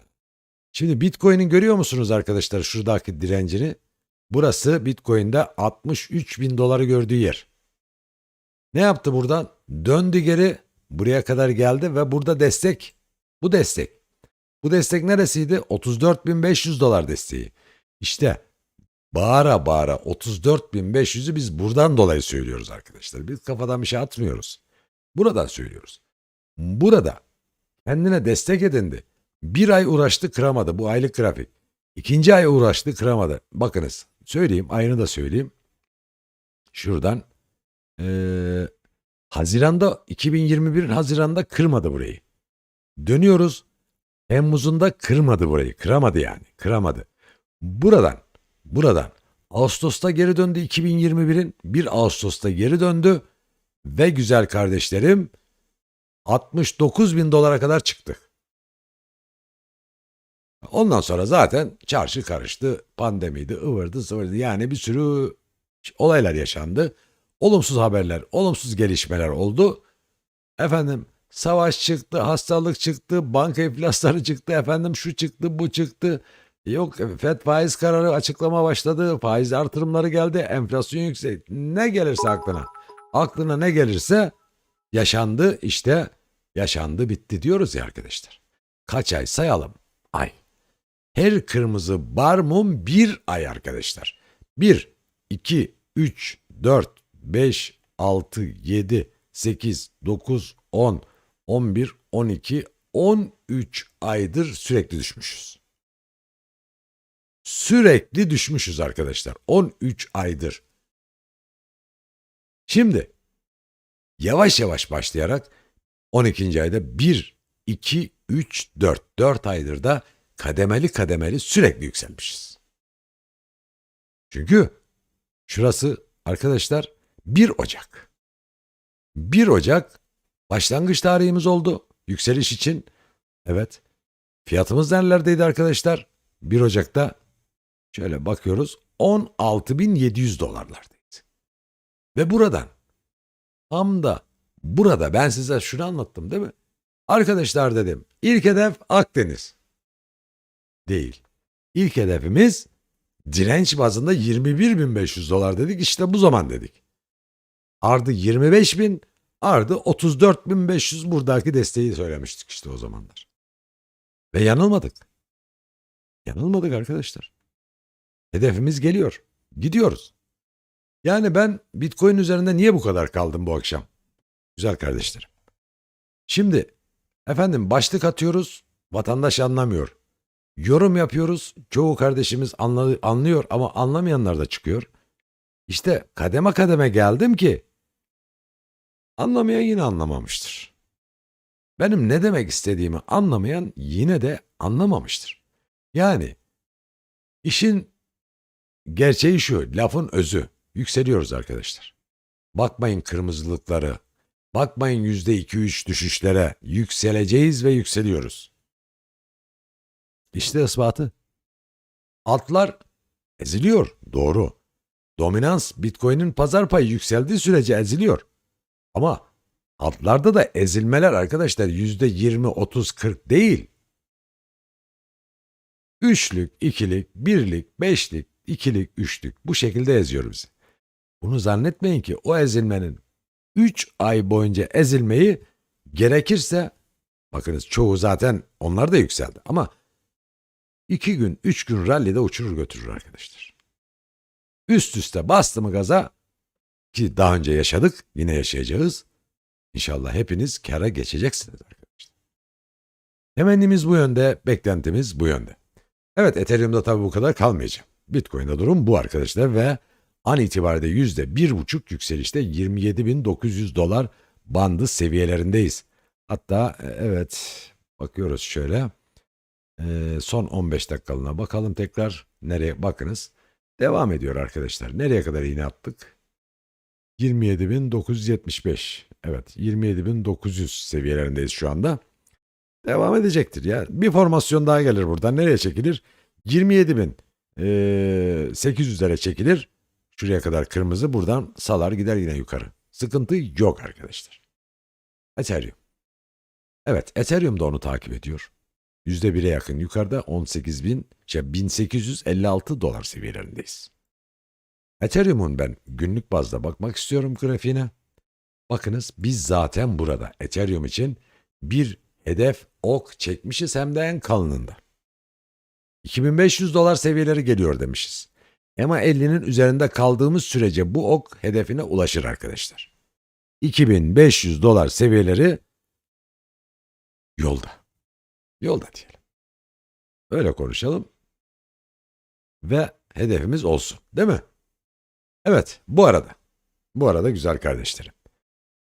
Şimdi Bitcoin'in görüyor musunuz arkadaşlar şuradaki direncini? Burası Bitcoin'de 63.000 doları gördüğü yer. Ne yaptı buradan? Döndü geri, buraya kadar geldi ve burada destek. Bu destek. Bu destek neresiydi? 34.500 dolar desteği. İşte bağıra bağıra 34.500'ü biz buradan dolayı söylüyoruz arkadaşlar. Biz kafadan bir şey atmıyoruz. Buradan söylüyoruz. Burada kendine destek edindi. Bir ay uğraştı, kıramadı. Bu aylık grafik. İkinci ay uğraştı, kıramadı. Bakınız söyleyeyim, ayını da söyleyeyim. Şuradan Haziran'da 2021 Haziran'da kırmadı burayı. Dönüyoruz. Temmuz'unda kırmadı burayı. Kıramadı yani. Kıramadı. Buradan Ağustos'ta geri döndü 2021'in. 1 Ağustos'ta geri döndü. Ve güzel kardeşlerim 69.000 dolara kadar çıktık. Ondan sonra zaten çarşı karıştı. Pandemiydi, ıvırdı zıvırdı. Yani bir sürü olaylar yaşandı. Olumsuz haberler, olumsuz gelişmeler oldu. Efendim savaş çıktı, hastalık çıktı, banka iflasları çıktı, efendim şu çıktı, bu çıktı. Yok FED faiz kararı açıklama başladı, faiz artırımları geldi, enflasyon yüksek. Ne gelirse aklına. Aklına ne gelirse yaşandı, işte yaşandı bitti diyoruz ya arkadaşlar. Kaç ay sayalım? Ay. Her kırmızı bar mum bir ay arkadaşlar. 1, 2, 3, 4, 5, 6, 7, 8, 9, 10, 11, 12, 13 aydır sürekli düşmüşüz. Sürekli düşmüşüz arkadaşlar. 13 aydır. Şimdi yavaş yavaş başlayarak 12. ayda 1, 2, 3, 4. 4 aydır da kademeli kademeli sürekli yükselmişiz. Çünkü şurası arkadaşlar 1 Ocak. 1 Ocak başlangıç tarihimiz oldu yükseliş için. Evet. Fiyatımız nerelerdeydi arkadaşlar? 1 Ocak'ta şöyle bakıyoruz 16.700 dolarlardaydı. Ve buradan tam da burada ben size şunu anlattım değil mi? Arkadaşlar dedim ilk hedef Akdeniz. Değil. İlk hedefimiz direnç bazında 21.500 dolar dedik, işte bu zaman dedik. Ardı 25.000, ardı 34.500 buradaki desteği söylemiştik işte o zamanlar. Ve yanılmadık. Yanılmadık arkadaşlar. Hedefimiz geliyor. Gidiyoruz. Yani ben Bitcoin üzerinde niye bu kadar kaldım bu akşam? Güzel kardeşlerim. Şimdi efendim başlık atıyoruz, vatandaş anlamıyor. Yorum yapıyoruz, çoğu kardeşimiz anlıyor ama anlamayanlar da çıkıyor. İşte kademe kademe geldim ki anlamayan yine anlamamıştır. Benim ne demek istediğimi anlamayan yine de anlamamıştır. Yani işin gerçeği şu, lafın özü. Yükseliyoruz arkadaşlar. Bakmayın kırmızılıkları, bakmayın %2-3 düşüşlere, yükseleceğiz ve yükseliyoruz. İşte ispatı. Altlar eziliyor, doğru. Dominans Bitcoin'in pazar payı yükseldiği sürece eziliyor. Ama altlarda da ezilmeler arkadaşlar %20, 30, 40 değil. Üçlük, ikilik, birlik, beşlik, ikilik, üçlük bu şekilde eziyor bizi. Bunu zannetmeyin ki o ezilmenin 3 ay boyunca ezilmeyi gerekirse, bakınız çoğu zaten onlar da yükseldi ama 2 gün, 3 gün rallide uçurur götürür arkadaşlar. Üst üste bastı mı gaza, ki daha önce yaşadık, yine yaşayacağız. İnşallah hepiniz kâra geçeceksiniz arkadaşlar. Temennimiz bu yönde, beklentimiz bu yönde. Evet, Ethereum'da tabii bu kadar kalmayacağım. Bitcoin'de durum bu arkadaşlar ve an itibariyle %1,5 yükselişte 27.900 dolar bandı seviyelerindeyiz. Hatta evet, bakıyoruz şöyle. Son 15 dakikalığına bakalım tekrar. Nereye bakınız. Devam ediyor arkadaşlar. Nereye kadar iğne attık? 27.975. Evet, 27.900 seviyelerindeyiz şu anda. Devam edecektir ya. Bir formasyon daha gelir buradan. Nereye çekilir? 27.800'lere çekilir. Şuraya kadar kırmızı, buradan salar gider yine yukarı. Sıkıntı yok arkadaşlar. Ethereum. Evet, Ethereum da onu takip ediyor. %1'e yakın yukarıda 18.856 dolar seviyelerindeyiz. Ethereum'un ben günlük bazda bakmak istiyorum grafiğine. Bakınız, biz zaten burada Ethereum için bir hedef ok çekmişiz, hem de en kalınında. 2500 dolar seviyeleri geliyor demişiz. EMA 50'nin üzerinde kaldığımız sürece bu ok hedefine ulaşır arkadaşlar. 2500 dolar seviyeleri yolda. Yolda diyelim. Öyle konuşalım. Ve hedefimiz olsun, değil mi? Evet, bu arada güzel kardeşlerim.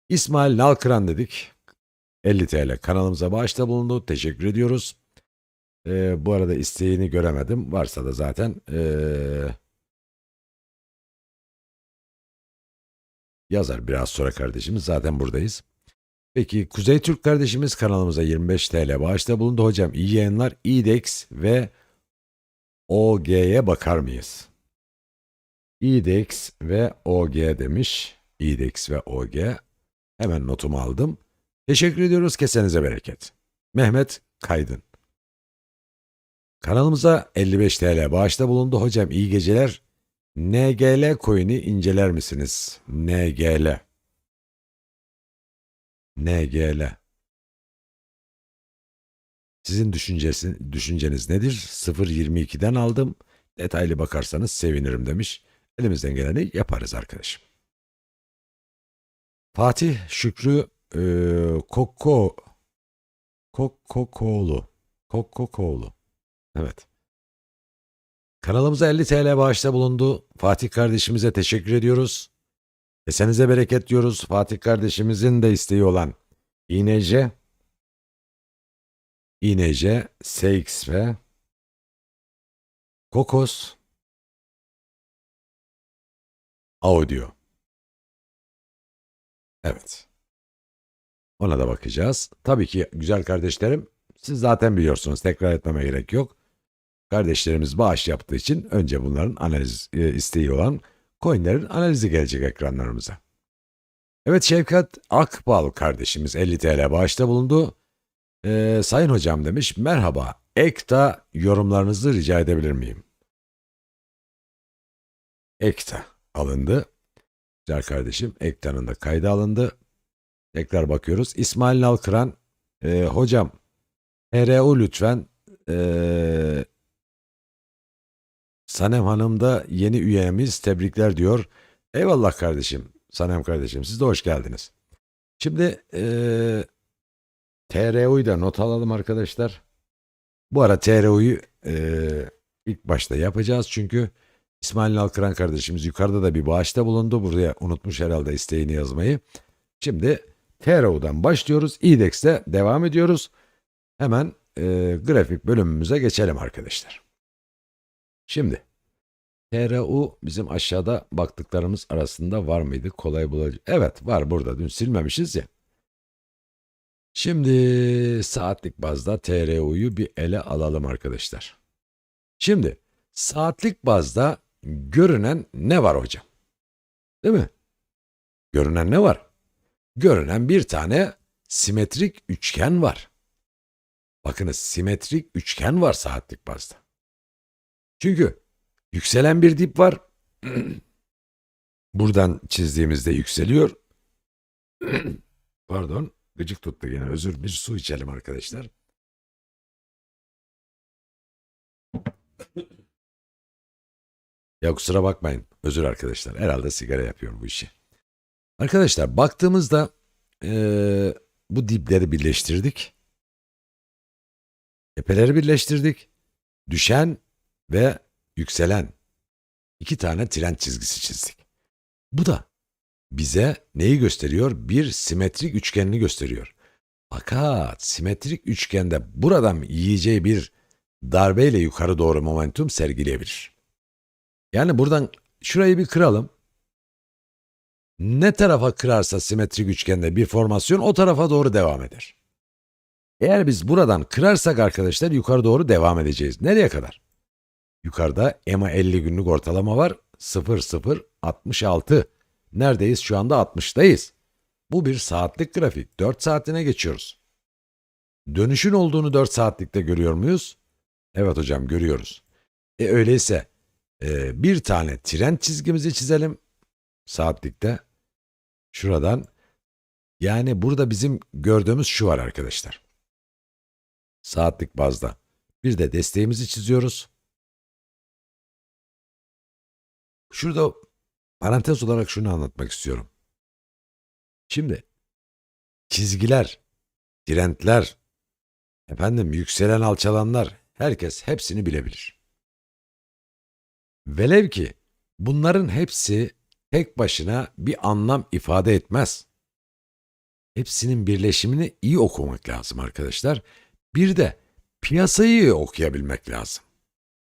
İsmail Nalkıran dedik. 50 TL kanalımıza bağışta bulundu. Teşekkür ediyoruz. Bu arada isteğini göremedim. Varsa da zaten yazar biraz sonra kardeşimiz. Zaten buradayız. Peki Kuzey Türk kardeşimiz kanalımıza 25 TL bağışta bulundu. Hocam iyi yayınlar. IDEX ve OG'ye bakar mıyız? IDEX ve OG demiş. IDEX ve OG. Hemen notumu aldım. Teşekkür ediyoruz. Kesenize bereket. Mehmet Kaydın. Kanalımıza 55 TL bağışta bulundu. Hocam iyi geceler. NGL coin'i inceler misiniz? NGL. NGL. Sizin düşünceniz nedir? 0.22'den aldım. Detaylı bakarsanız sevinirim demiş. Elimizden geleni yaparız arkadaşım. Fatih Şükrü Kokkokoğlu. Evet. Kanalımıza 50 TL bağışta bulundu. Fatih kardeşimize teşekkür ediyoruz. Kesenize bereket diyoruz. Fatih kardeşimizin de isteği olan İNC, SX ve Kokos Audio. Evet. Ona da bakacağız. Tabii ki güzel kardeşlerim, siz zaten biliyorsunuz, tekrar etmeme gerek yok. Kardeşlerimiz bağış yaptığı için önce bunların analiz isteği olan coinlerin analizi gelecek ekranlarımıza. Evet, Şevkat Akbal kardeşimiz 50 TL bağışta bulundu. Sayın hocam demiş, merhaba, EKTA yorumlarınızı rica edebilir miyim? EKTA alındı. Güzel kardeşim, EKTA'nın da kaydı alındı. Tekrar bakıyoruz. İsmail Nalkıran, hocam HRU lütfen, Sanem Hanım da yeni üyemiz, tebrikler diyor. Eyvallah kardeşim, Sanem kardeşim, siz de hoş geldiniz. Şimdi TRU'yu da not alalım arkadaşlar. Bu ara TRU'yu ilk başta yapacağız çünkü İsmail Nalkıran kardeşimiz yukarıda da bir bağışta bulundu. Buraya unutmuş herhalde isteğini yazmayı. Şimdi TRU'dan başlıyoruz. IDEX'te devam ediyoruz. Hemen grafik bölümümüze geçelim arkadaşlar. Şimdi TRU bizim aşağıda baktıklarımız arasında var mıydı? Kolay bulacak. Evet, var burada. Dün silmemişiz ya. Şimdi saatlik bazda TRU'yu bir ele alalım arkadaşlar. Şimdi saatlik bazda görünen ne var hocam? Değil mi? Görünen ne var? Görünen bir tane simetrik üçgen var. Bakınız, simetrik üçgen var saatlik bazda. Çünkü yükselen bir dip var. Buradan çizdiğimizde yükseliyor. Pardon, gıcık tuttu yine. Bir su içelim arkadaşlar. Ya kusura bakmayın. Özür arkadaşlar. Herhalde sigara yapıyorum bu işi. Arkadaşlar baktığımızda bu dipleri birleştirdik. Tepeleri birleştirdik. Düşen ve yükselen iki tane trend çizgisi çizdik. Bu da bize neyi gösteriyor? Bir simetrik üçgenini gösteriyor. Fakat simetrik üçgende buradan yiyeceği bir darbeyle yukarı doğru momentum sergileyebilir. Yani buradan şurayı bir kıralım. Ne tarafa kırarsa simetrik üçgende bir formasyon o tarafa doğru devam eder. Eğer biz buradan kırarsak arkadaşlar yukarı doğru devam edeceğiz. Nereye kadar? Yukarıda EMA 50 günlük ortalama var. 0066. Neredeyiz? Şu anda 60'dayız. Bu bir saatlik grafik. 4 saatine geçiyoruz. Dönüşün olduğunu 4 saatlikte görüyor muyuz? Evet hocam, görüyoruz. Öyleyse bir tane trend çizgimizi çizelim saatlikte. Şuradan. Yani burada bizim gördüğümüz şu var arkadaşlar. Saatlik bazda. Bir de desteğimizi çiziyoruz. Şurada parantez olarak şunu anlatmak istiyorum. Şimdi çizgiler, trendler, yükselen alçalanlar, herkes hepsini bilebilir. Velev ki bunların hepsi tek başına bir anlam ifade etmez. Hepsinin birleşimini iyi okumak lazım arkadaşlar. Bir de piyasayı iyi okuyabilmek lazım.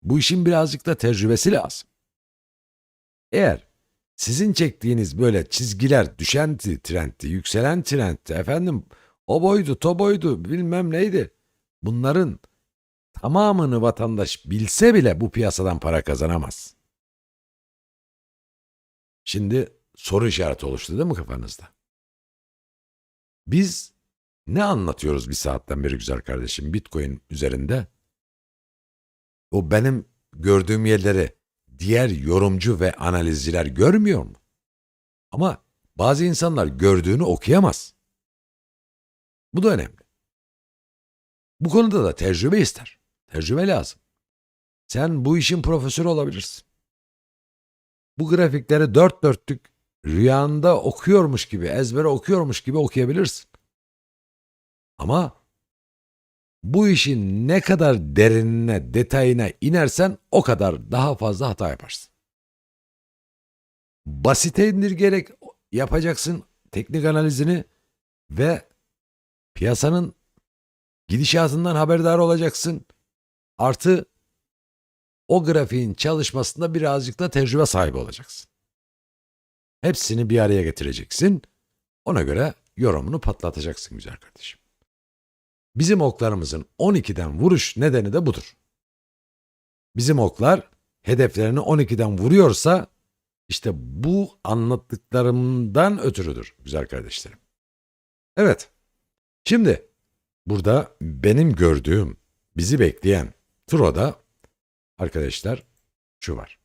Bu işin birazcık da tecrübesi lazım. Eğer sizin çektiğiniz böyle çizgiler düşen trendti, yükselen trendti, o boydu, to boydu, bilmem neydi. Bunların tamamını vatandaş bilse bile bu piyasadan para kazanamaz. Şimdi soru işareti oluştu değil mi kafanızda? Biz ne anlatıyoruz bir saatten beri güzel kardeşim Bitcoin üzerinde? O benim gördüğüm yerleri diğer yorumcu ve analizciler görmüyor mu? Ama bazı insanlar gördüğünü okuyamaz. Bu da önemli. Bu konuda da tecrübe ister. Tecrübe lazım. Sen bu işin profesörü olabilirsin. Bu grafikleri dört dörtlük rüyanda okuyormuş gibi, ezbere okuyormuş gibi okuyabilirsin. Ama bu işin ne kadar derinine, detayına inersen o kadar daha fazla hata yaparsın. Basite indirgerek yapacaksın teknik analizini ve piyasanın gidişatından haberdar olacaksın. Artı o grafiğin çalışmasında birazcık da tecrübe sahibi olacaksın. Hepsini bir araya getireceksin. Ona göre yorumunu patlatacaksın güzel kardeşim. Bizim oklarımızın 12'den vuruş nedeni de budur. Bizim oklar hedeflerini 12'den vuruyorsa işte bu anlattıklarımdan ötürüdür güzel kardeşlerim. Evet, şimdi burada benim gördüğüm, bizi bekleyen Tro'da arkadaşlar şu var.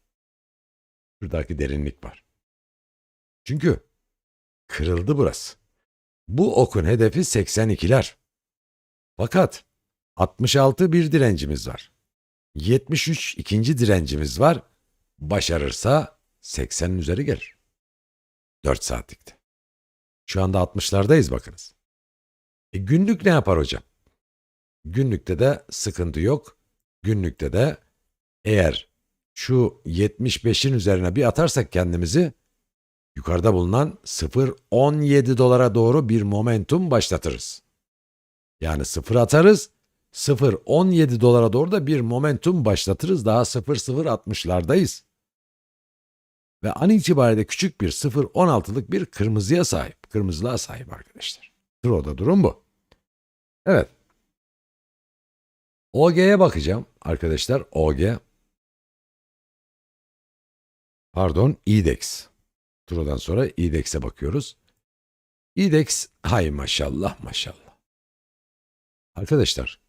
Şuradaki derinlik var. Çünkü kırıldı burası. Bu okun hedefi 82'ler. Fakat 66 bir direncimiz var. 73 ikinci direncimiz var. Başarırsa 80'in üzeri gelir. 4 saatlikte. Şu anda 60'lardayız bakınız. Günlük ne yapar hocam? Günlükte de sıkıntı yok. Günlükte de eğer şu 75'in üzerine bir atarsak kendimizi yukarıda bulunan 0.17 dolara doğru bir momentum başlatırız. Yani 0 atarız, 0.17 dolara doğru da bir momentum başlatırız. Daha 0.060'lardayız. Ve an itibariyle küçük bir 0.16'lık bir kırmızılığa sahip arkadaşlar. Tro'da durum bu. Evet. OG'ye bakacağım arkadaşlar. IDEX. Tro'dan sonra IDEX'e bakıyoruz. IDEX, hay maşallah maşallah. Arkadaşlar,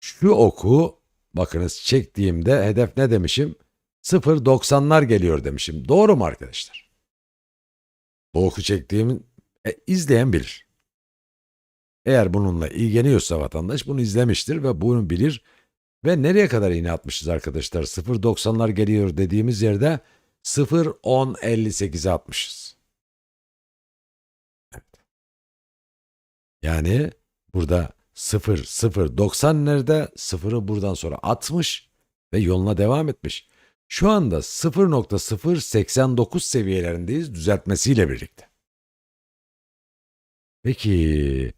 şu oku bakınız çektiğimde hedef ne demişim? 0.90'lar geliyor demişim. Doğru mu arkadaşlar? Bu oku çektiğimi izleyen bilir. Eğer bununla ilgileniyorsa vatandaş bunu izlemiştir ve bunu bilir. Ve nereye kadar iğne atmışız arkadaşlar? 0.90'lar geliyor dediğimiz yerde 0.1058'e atmışız. Evet. Yani burada 0.90 nerede? 0'ı buradan sonra atmış ve yoluna devam etmiş. Şu anda 0.089 seviyelerindeyiz düzeltmesiyle birlikte. Peki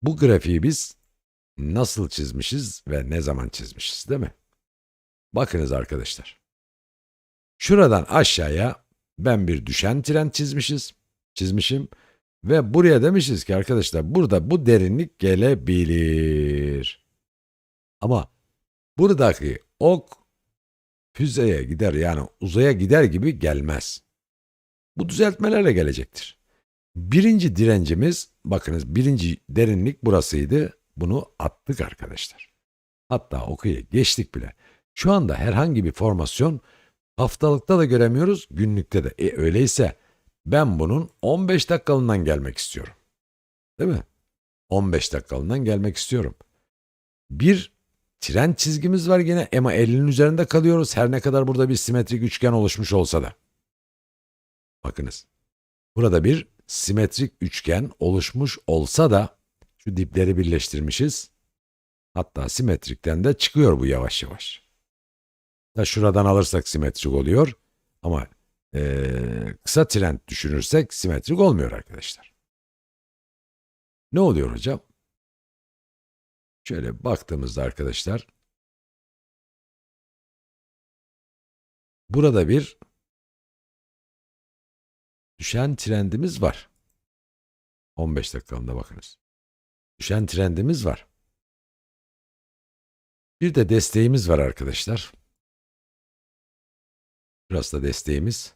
bu grafiği biz nasıl çizmişiz ve ne zaman çizmişiz, değil mi? Bakınız arkadaşlar. Şuradan aşağıya ben bir düşen trend çizmişim ve buraya demişiz ki arkadaşlar burada bu derinlik gelebilir. Ama buradaki ok füzeye gider, yani uzaya gider gibi gelmez. Bu düzeltmelerle gelecektir. Birinci direncimiz, bakınız birinci derinlik burasıydı. Bunu attık arkadaşlar. Hatta okuya geçtik bile. Şu anda herhangi bir formasyon haftalıkta da göremiyoruz, günlükte de. Öyleyse ben bunun 15 dakikalığından gelmek istiyorum. Değil mi? 15 dakikalığından gelmek istiyorum. Bir trend çizgimiz var yine, ama 50'nin üzerinde kalıyoruz her ne kadar burada bir simetrik üçgen oluşmuş olsa da. Bakınız. Burada bir simetrik üçgen oluşmuş olsa da şu dipleri birleştirmişiz. Hatta simetrikten de çıkıyor bu yavaş yavaş. Da şuradan alırsak simetrik oluyor ama kısa trend düşünürsek simetrik olmuyor arkadaşlar. Ne oluyor hocam? Şöyle baktığımızda arkadaşlar, burada bir düşen trendimiz var. 15 dakikalığında bakınız. Düşen trendimiz var. Bir de desteğimiz var arkadaşlar. Burası da desteğimiz.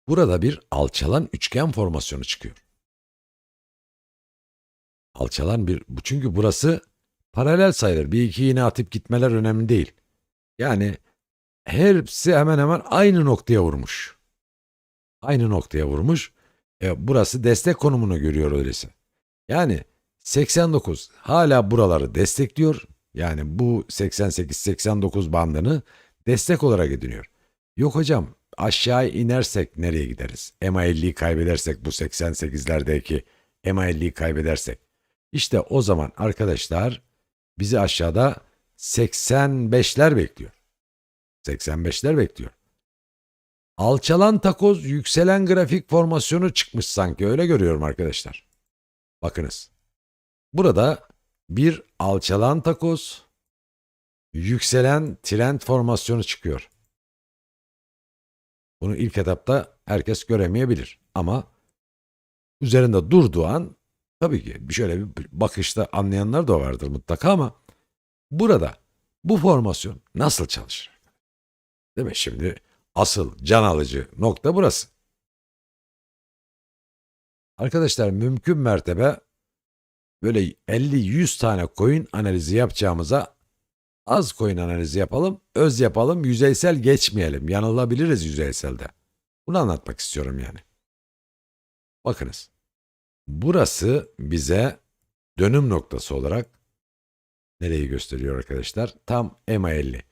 Burada bir alçalan üçgen formasyonu çıkıyor. Alçalan çünkü burası paralel sayılır. Bir iki iğne atıp gitmeler önemli değil. Yani hepsi hemen hemen aynı noktaya vurmuş. Aynı noktaya vurmuş. Burası destek konumunu görüyor öyleyse. Yani 89 hala buraları destekliyor. Yani bu 88-89 bandını destek olarak ediniyor. Yok hocam, aşağı inersek nereye gideriz? EMA50'yi kaybedersek, bu 88'lerdeki EMA50'yi kaybedersek. İşte o zaman arkadaşlar bizi aşağıda 85'ler bekliyor. 85'ler bekliyor. Alçalan takoz, yükselen grafik formasyonu çıkmış sanki, öyle görüyorum arkadaşlar. Bakınız. Burada bir alçalan takoz, yükselen trend formasyonu çıkıyor. Bunu ilk etapta herkes göremeyebilir ama üzerinde durduğu an tabii ki şöyle bir bakışta anlayanlar da vardır mutlaka, ama burada bu formasyon nasıl çalışır? Değil mi? Şimdi asıl can alıcı nokta burası. Arkadaşlar mümkün mertebe böyle 50-100 tane coin analizi yapacağımıza az coin analizi yapalım, öz yapalım, yüzeysel geçmeyelim. Yanılabiliriz yüzeyselde. Bunu anlatmak istiyorum yani. Bakınız. Burası bize dönüm noktası olarak nereyi gösteriyor arkadaşlar? Tam EMA50.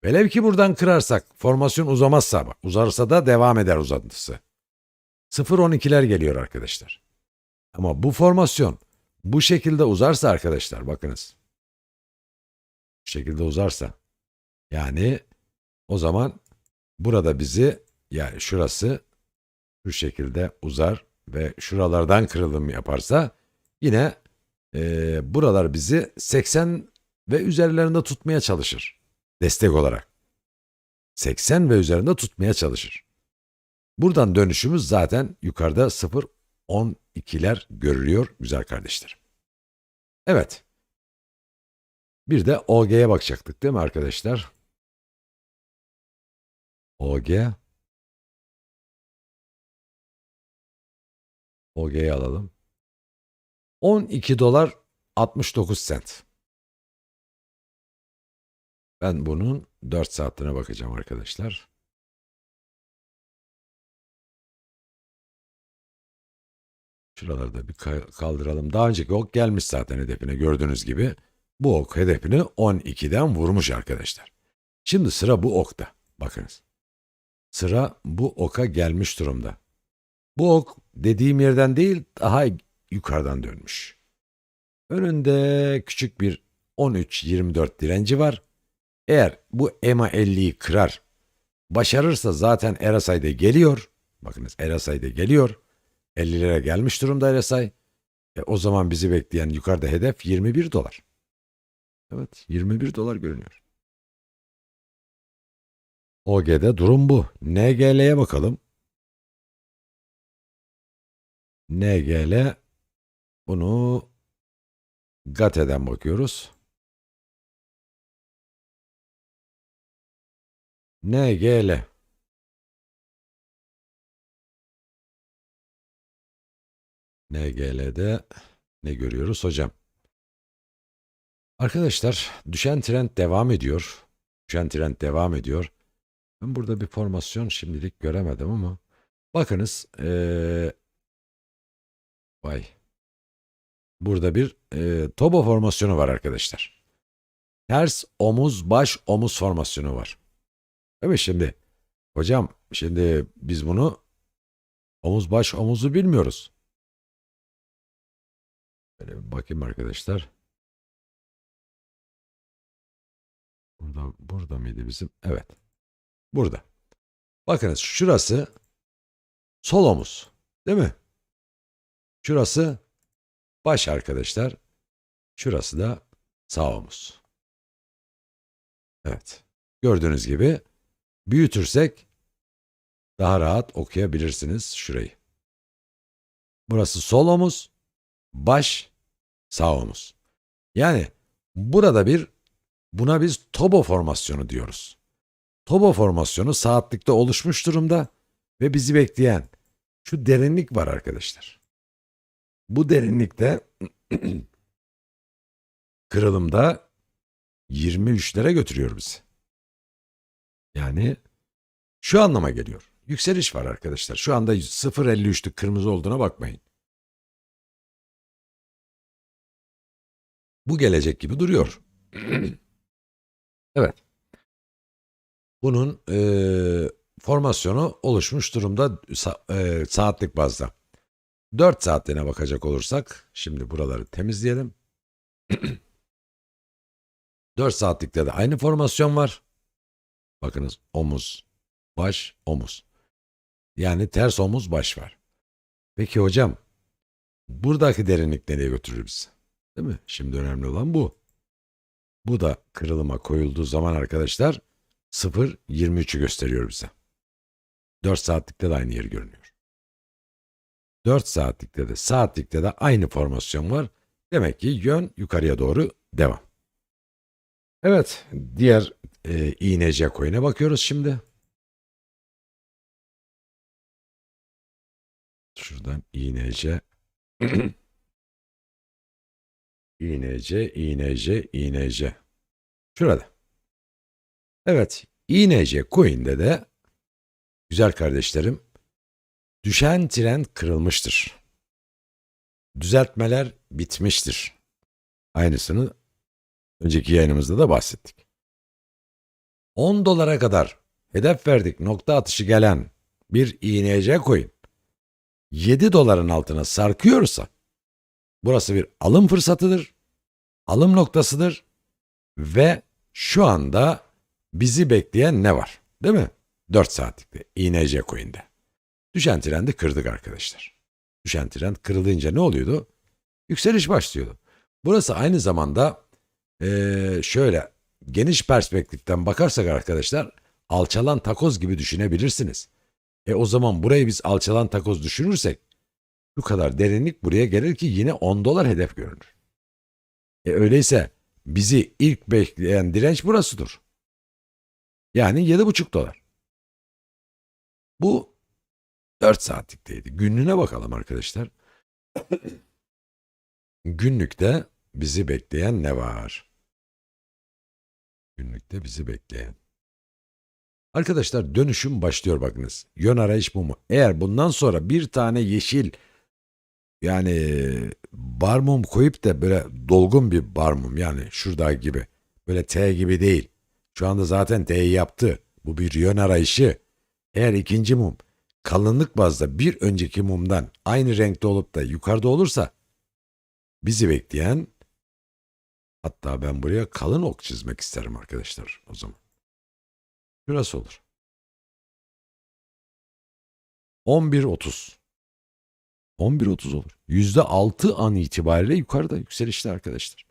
Velev ki buradan kırarsak, formasyon uzamazsa, bak uzarsa da devam eder uzantısı. 0.12'ler geliyor arkadaşlar. Ama bu formasyon bu şekilde uzarsa arkadaşlar, bakınız. Bu şekilde uzarsa, yani o zaman burada bizi, yani şurası şu şekilde uzar ve şuralardan kırılım yaparsa yine buralar bizi 80 ve üzerlerinde tutmaya çalışır. Destek olarak. 80 ve üzerinde tutmaya çalışır. Buradan dönüşümüz zaten yukarıda 0.12'ler görülüyor güzel kardeşlerim. Evet. Bir de OG'ye bakacaktık değil mi arkadaşlar? OG. OG'yi alalım. 12 dolar 69 sent. Ben bunun 4 saatine bakacağım arkadaşlar. Şuraları da bir kaldıralım. Daha önceki ok gelmiş zaten hedefine, gördüğünüz gibi. Bu ok hedefini 12'den vurmuş arkadaşlar. Şimdi sıra bu okta. Bakınız. Sıra bu oka gelmiş durumda. Bu ok dediğim yerden değil, daha yukarıdan dönmüş. Önünde küçük bir 13-24 direnci var. Eğer bu EMA 50'yi kırar Başarırsa zaten RSI'de geliyor. Bakınız RSI'de geliyor. 50'lere gelmiş durumda RSI. O zaman bizi bekleyen yukarıda hedef 21 dolar. Evet, 21 dolar görünüyor. OG'de durum bu. NGL'ye bakalım. NGL, bunu GATE'den bakıyoruz. NGL. NGL'de ne görüyoruz hocam? Arkadaşlar, düşen trend devam ediyor. Düşen trend devam ediyor. Ben burada bir formasyon şimdilik göremedim ama bakınız, vay. Burada bir Tobo formasyonu var arkadaşlar. Ters omuz, baş omuz formasyonu var. Evet, şimdi hocam, şimdi biz bunu omuz baş omuzu bilmiyoruz. Böyle bir bakayım arkadaşlar. Burada mıydı bizim? Evet. Burada. Bakınız, şurası sol omuz. Değil mi? Şurası baş arkadaşlar. Şurası da sağ omuz. Evet. Gördüğünüz gibi büyütürsek daha rahat okuyabilirsiniz şurayı. Burası sol omuz, baş, sağ omuz. Yani burada buna biz Tobo formasyonu diyoruz. Tobo formasyonu saatlikte oluşmuş durumda ve bizi bekleyen şu derinlik var arkadaşlar. Bu derinlikte kırılımda 23'lere götürüyor bizi. Yani şu anlama geliyor. Yükseliş var arkadaşlar. Şu anda 0.53'lük kırmızı olduğuna bakmayın. Bu gelecek gibi duruyor. Evet. Bunun formasyonu oluşmuş durumda saatlik bazda. 4 saatliğine bakacak olursak, şimdi buraları temizleyelim. 4 saatlikte de aynı formasyon var. Bakınız, omuz, baş, omuz. Yani ters omuz, baş var. Peki hocam, buradaki derinlik nereye götürür bizi? Değil mi? Şimdi önemli olan bu. Bu da kırılıma koyulduğu zaman arkadaşlar 0.23'ü gösteriyor bize. 4 saatlikte de aynı yer görünüyor. 4 saatlikte de saatlikte de aynı formasyon var. Demek ki yön yukarıya doğru devam. Evet, diğer INC coin'e bakıyoruz şimdi. Şuradan INC INC. Şurada. Evet, INC coin'de de güzel kardeşlerim, düşen trend kırılmıştır. Düzeltmeler bitmiştir. Aynısını önceki yayınımızda da bahsettik. 10 dolara kadar hedef verdik, nokta atışı gelen bir INC coin 7 doların altına sarkıyorsa burası bir alım fırsatıdır, alım noktasıdır ve şu anda bizi bekleyen ne var? Değil mi? 4 saatlikte INC coin'de. Düşen trendi kırdık arkadaşlar. Düşen trend kırılınca ne oluyordu? Yükseliş başlıyordu. Burası aynı zamanda şöyle geniş perspektiften bakarsak arkadaşlar, alçalan takoz gibi düşünebilirsiniz. O zaman burayı biz alçalan takoz düşünürsek bu kadar derinlik buraya gelir ki yine 10 dolar hedef görünür. Öyleyse bizi ilk bekleyen direnç burasıdır. Yani 7,5 dolar. Bu 4 saatlikteydi. Günlüğüne bakalım arkadaşlar. Günlükte bizi bekleyen ne var? Günlükte bizi bekleyen. Arkadaşlar, dönüşüm başlıyor bakınız. Yön arayış bu mu? Eğer bundan sonra bir tane yeşil, yani bar mum koyup da böyle dolgun bir bar mum, yani şurada gibi, böyle T gibi değil. Şu anda zaten T'yi yaptı. Bu bir yön arayışı. Eğer ikinci mum kalınlık bazda bir önceki mumdan aynı renkte olup da yukarıda olursa bizi bekleyen, hatta ben buraya kalın ok çizmek isterim arkadaşlar o zaman. Şurası olur. 11.30. 11.30 olur. %6 an itibariyle yukarıda yükselişte arkadaşlar.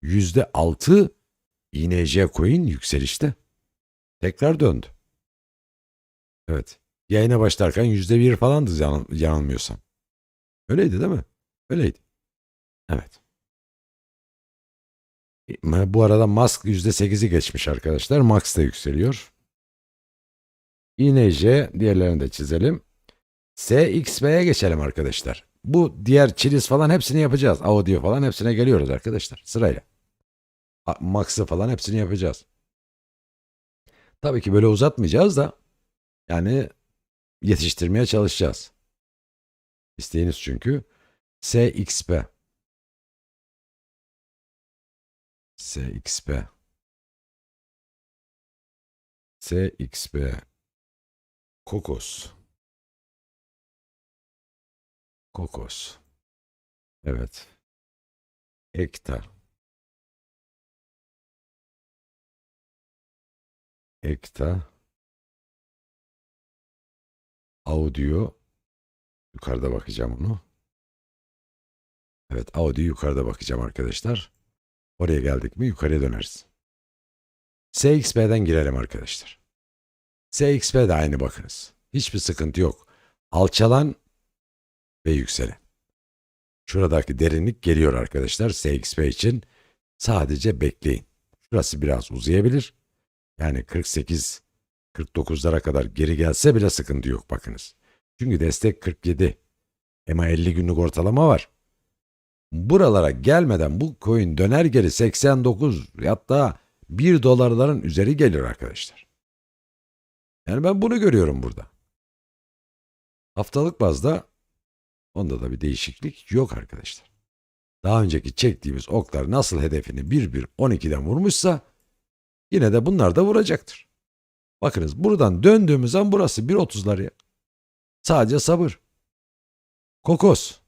%6 INC Coin yükselişte. Tekrar döndü. Evet. Yayına başlarken %1 falandı yanılmıyorsam. Öyleydi değil mi? Öyleydi. Evet. Bu arada Musk %8'i geçmiş arkadaşlar. Max da yükseliyor. INC diğerlerini de çizelim. SXP'ye geçelim arkadaşlar. Bu diğer Chiliz falan hepsini yapacağız. Audio falan hepsine geliyoruz arkadaşlar sırayla. Max'ı falan hepsini yapacağız. Tabii ki böyle uzatmayacağız da yani yetiştirmeye çalışacağız. İsteğiniz çünkü. SXP. SXP. SXP. Kokos. Kokos. Evet. Ekta. Ekta. Audio. Yukarıda bakacağım onu. Evet, audio yukarıda bakacağım arkadaşlar. Oraya geldik mi yukarıya döneriz. SXP'den girelim arkadaşlar. SXP de aynı bakınız. Hiçbir sıkıntı yok. Alçalan ve yükselen. Şuradaki derinlik geliyor arkadaşlar SXP için. Sadece bekleyin. Şurası biraz uzayabilir. Yani 48, 49'lara kadar geri gelse bile sıkıntı yok bakınız. Çünkü destek 47. Ama 50 günlük ortalama var. Buralara gelmeden bu coin döner geri 89 hatta 1 dolarların üzeri gelir arkadaşlar. Yani ben bunu görüyorum burada. Haftalık bazda onda da bir değişiklik yok arkadaşlar. Daha önceki çektiğimiz oklar nasıl hedefini 1-1-12'den vurmuşsa yine de bunlar da vuracaktır. Bakınız buradan döndüğümüz an burası 1.30'lar ya. Sadece sabır. Kokos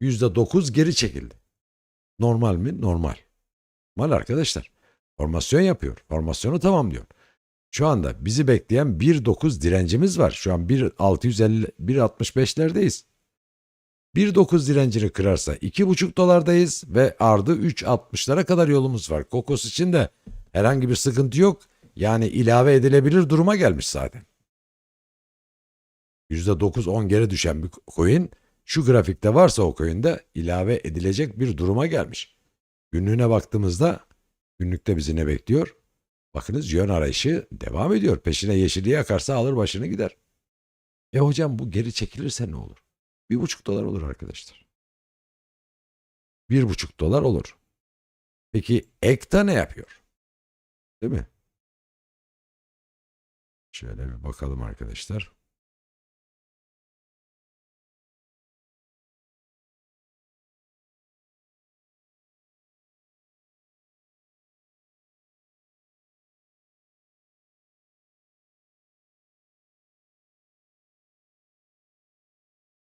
%9 geri çekildi. Normal mi? Normal. Normal arkadaşlar. Formasyon yapıyor. Formasyonu tamamlıyor. Şu anda bizi bekleyen 1.9 direncimiz var. Şu an 1.650, 1.65'lerdeyiz. 1.9 direncini kırarsa 2.5 dolardayız ve ardı 3.60'lara kadar yolumuz var. Kokos için de herhangi bir sıkıntı yok. Yani ilave edilebilir duruma gelmiş zaten. %9-10 geri düşen bir coin şu grafikte varsa o coin'de ilave edilecek bir duruma gelmiş. Günlüğüne baktığımızda günlükte bizi ne bekliyor? Bakınız yön arayışı devam ediyor. Peşine yeşili yakarsa alır başını gider. Hocam bu geri çekilirse ne olur? 1.5 dolar olur arkadaşlar. 1.5 dolar olur. Peki Ekta ne yapıyor? Değil mi? Şöyle bir bakalım arkadaşlar.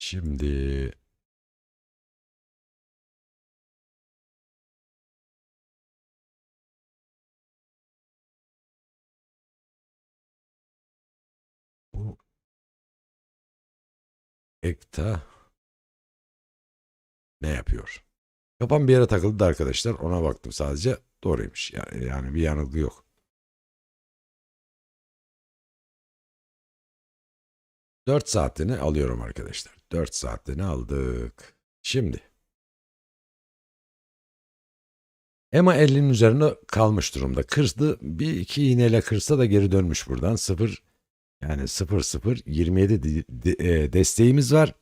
Şimdi bu Ekta ne yapıyor? Kafam bir yere takıldı da arkadaşlar. Ona baktım sadece. Doğruymuş. Yani bir yanılgı yok. 4 saatini alıyorum arkadaşlar. 4 saatini aldık. Şimdi EMA 50'nin üzerine kalmış durumda. Kırdı. Bir iki iğneyle kırsa da geri dönmüş buradan. 0 yani 0-0-27 desteğimiz var.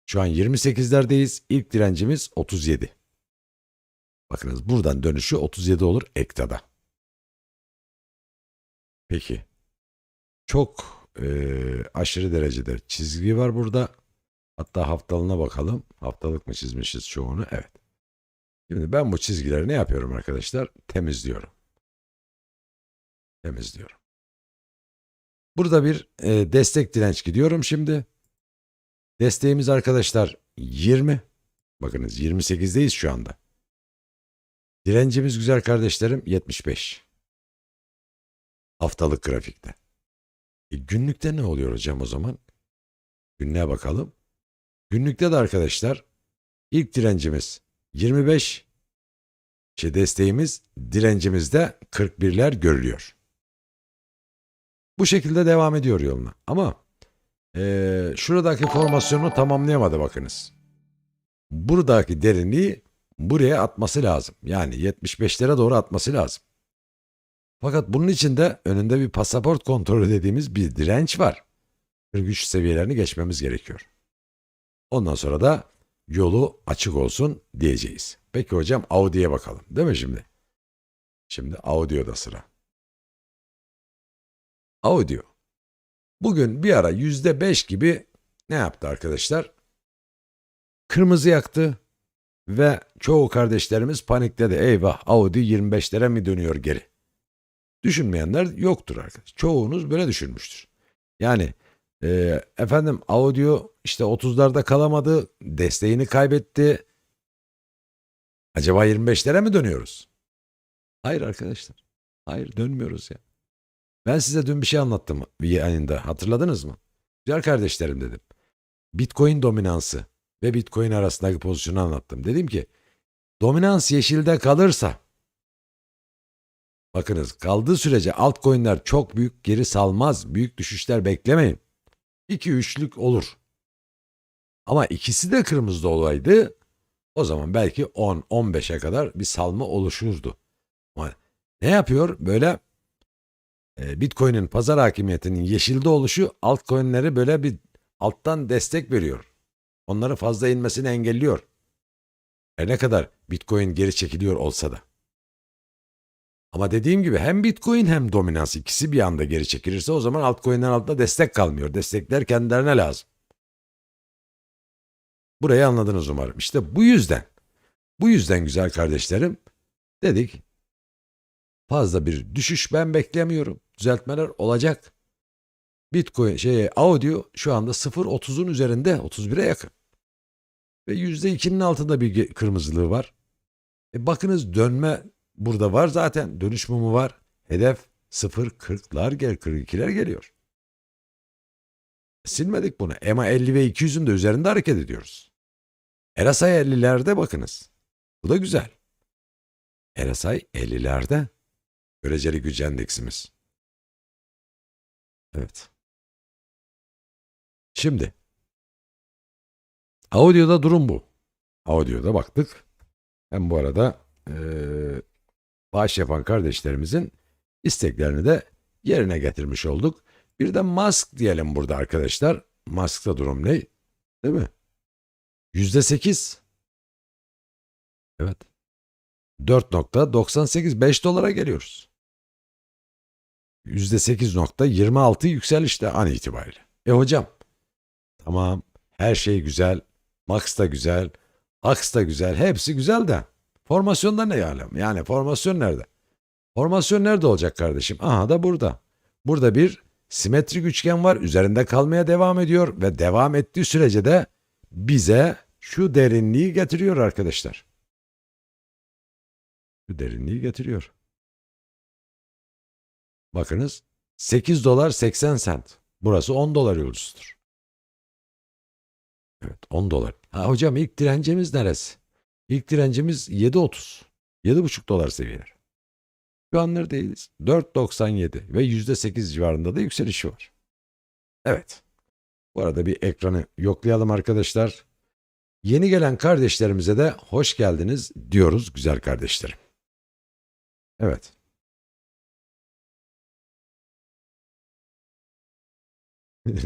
Şu an 28'lerdeyiz. İlk direncimiz 37. Bakınız buradan dönüşü 37 olur Ekta'da. Peki. Çok aşırı derecede çizgi var burada. Hatta haftalığına bakalım. Haftalık mı çizmişiz çoğunu? Evet. Şimdi ben bu çizgileri ne yapıyorum arkadaşlar? Temizliyorum. Temizliyorum. Burada bir destek direnç gidiyorum şimdi. Desteğimiz arkadaşlar 20. Bakınız 28'deyiz şu anda. Direncimiz güzel kardeşlerim 75. Haftalık grafikte. Günlükte ne oluyor hocam o zaman? Günlüğe bakalım. Günlükte de arkadaşlar ilk direncimiz 25. Desteğimiz, direncimiz de 41'ler görülüyor. Bu şekilde devam ediyor yoluna. Ama şuradaki formasyonu tamamlayamadı bakınız. Buradaki derinliği buraya atması lazım. Yani 75'lere doğru atması lazım. Fakat bunun için de önünde bir pasaport kontrolü dediğimiz bir direnç var. 43 seviyelerini geçmemiz gerekiyor. Ondan sonra da yolu açık olsun diyeceğiz. Peki hocam Audi'ye bakalım değil mi şimdi? Şimdi Audio'da sıra. Audio. Bugün bir ara %5 gibi ne yaptı arkadaşlar? Kırmızı yaktı ve çoğu kardeşlerimiz panikledi. Eyvah Audi 25'lere mi dönüyor geri? Düşünmeyenler yoktur arkadaş. Çoğunuz böyle düşünmüştür. Yani efendim Audio işte 30'larda kalamadı, desteğini kaybetti. Acaba 25'lere mi dönüyoruz? Hayır arkadaşlar. Hayır dönmüyoruz ya. Ben size dün bir şey anlattım bir yayında. Hatırladınız mı? Güzel kardeşlerim dedim. Bitcoin dominansı ve Bitcoin arasındaki pozisyonu anlattım. Dedim ki dominans yeşilde kalırsa bakınız kaldığı sürece altcoin'ler çok büyük geri salmaz. Büyük düşüşler beklemeyin. 2-3'lük olur. Ama ikisi de kırmızıda olaydı o zaman belki 10-15'e kadar bir salma oluşurdu. Ama ne yapıyor? Böyle Bitcoin'in pazar hakimiyetinin yeşilde oluşu altcoin'leri böyle bir alttan destek veriyor. Onları fazla inmesini engelliyor. Her ne kadar Bitcoin geri çekiliyor olsa da. Ama dediğim gibi hem Bitcoin hem dominans ikisi bir anda geri çekilirse o zaman altcoin'lerin altında destek kalmıyor. Destekler kendilerine lazım. Burayı anladınız umarım. İşte bu yüzden güzel kardeşlerim dedik fazla bir düşüş ben beklemiyorum. Düzeltmeler olacak. Bitcoin Audio şu anda 0.30'un üzerinde 31'e yakın. Ve %2'nin altında bir kırmızılığı var. Bakınız dönme burada var zaten. Dönüş mumu var. Hedef 0.40'lar 42'ler geliyor. Silmedik bunu. EMA 50 ve 200'ün de üzerinde hareket ediyoruz. RSI 50'lerde bakınız. Bu da güzel. RSI 50'lerde. Göreceli güç endeksimiz. Evet. Şimdi. Audio'da durum bu. Audio'da baktık. Hem bu arada bağış yapan kardeşlerimizin isteklerini de yerine getirmiş olduk. Bir de Musk diyelim burada arkadaşlar. Musk'ta durum ne? Değil mi? %8. Evet. 4.98 5 dolara geliyoruz. %8.26 yükselişte an itibariyle. Hocam tamam her şey güzel. Max da güzel. Ax da güzel. Hepsi güzel de. Formasyonda ne yani? Yani formasyon nerede? Formasyon nerede olacak kardeşim? Aha da burada. Burada bir simetrik üçgen var. Üzerinde kalmaya devam ediyor ve devam ettiği sürece de bize şu derinliği getiriyor arkadaşlar. Şu derinliği getiriyor. Bakınız 8 dolar 80 sent. Burası 10 dolar yolcusudur. Evet 10 dolar. Ha, hocam ilk direncimiz neresi? İlk direncimiz 7.30. 7,5 dolar seviyeler. Şu an neredeyiz? 4.97 ve %8 civarında da yükselişi var. Evet. Bu arada bir ekranı yoklayalım arkadaşlar. Yeni gelen kardeşlerimize de hoş geldiniz diyoruz güzel kardeşlerim. Evet.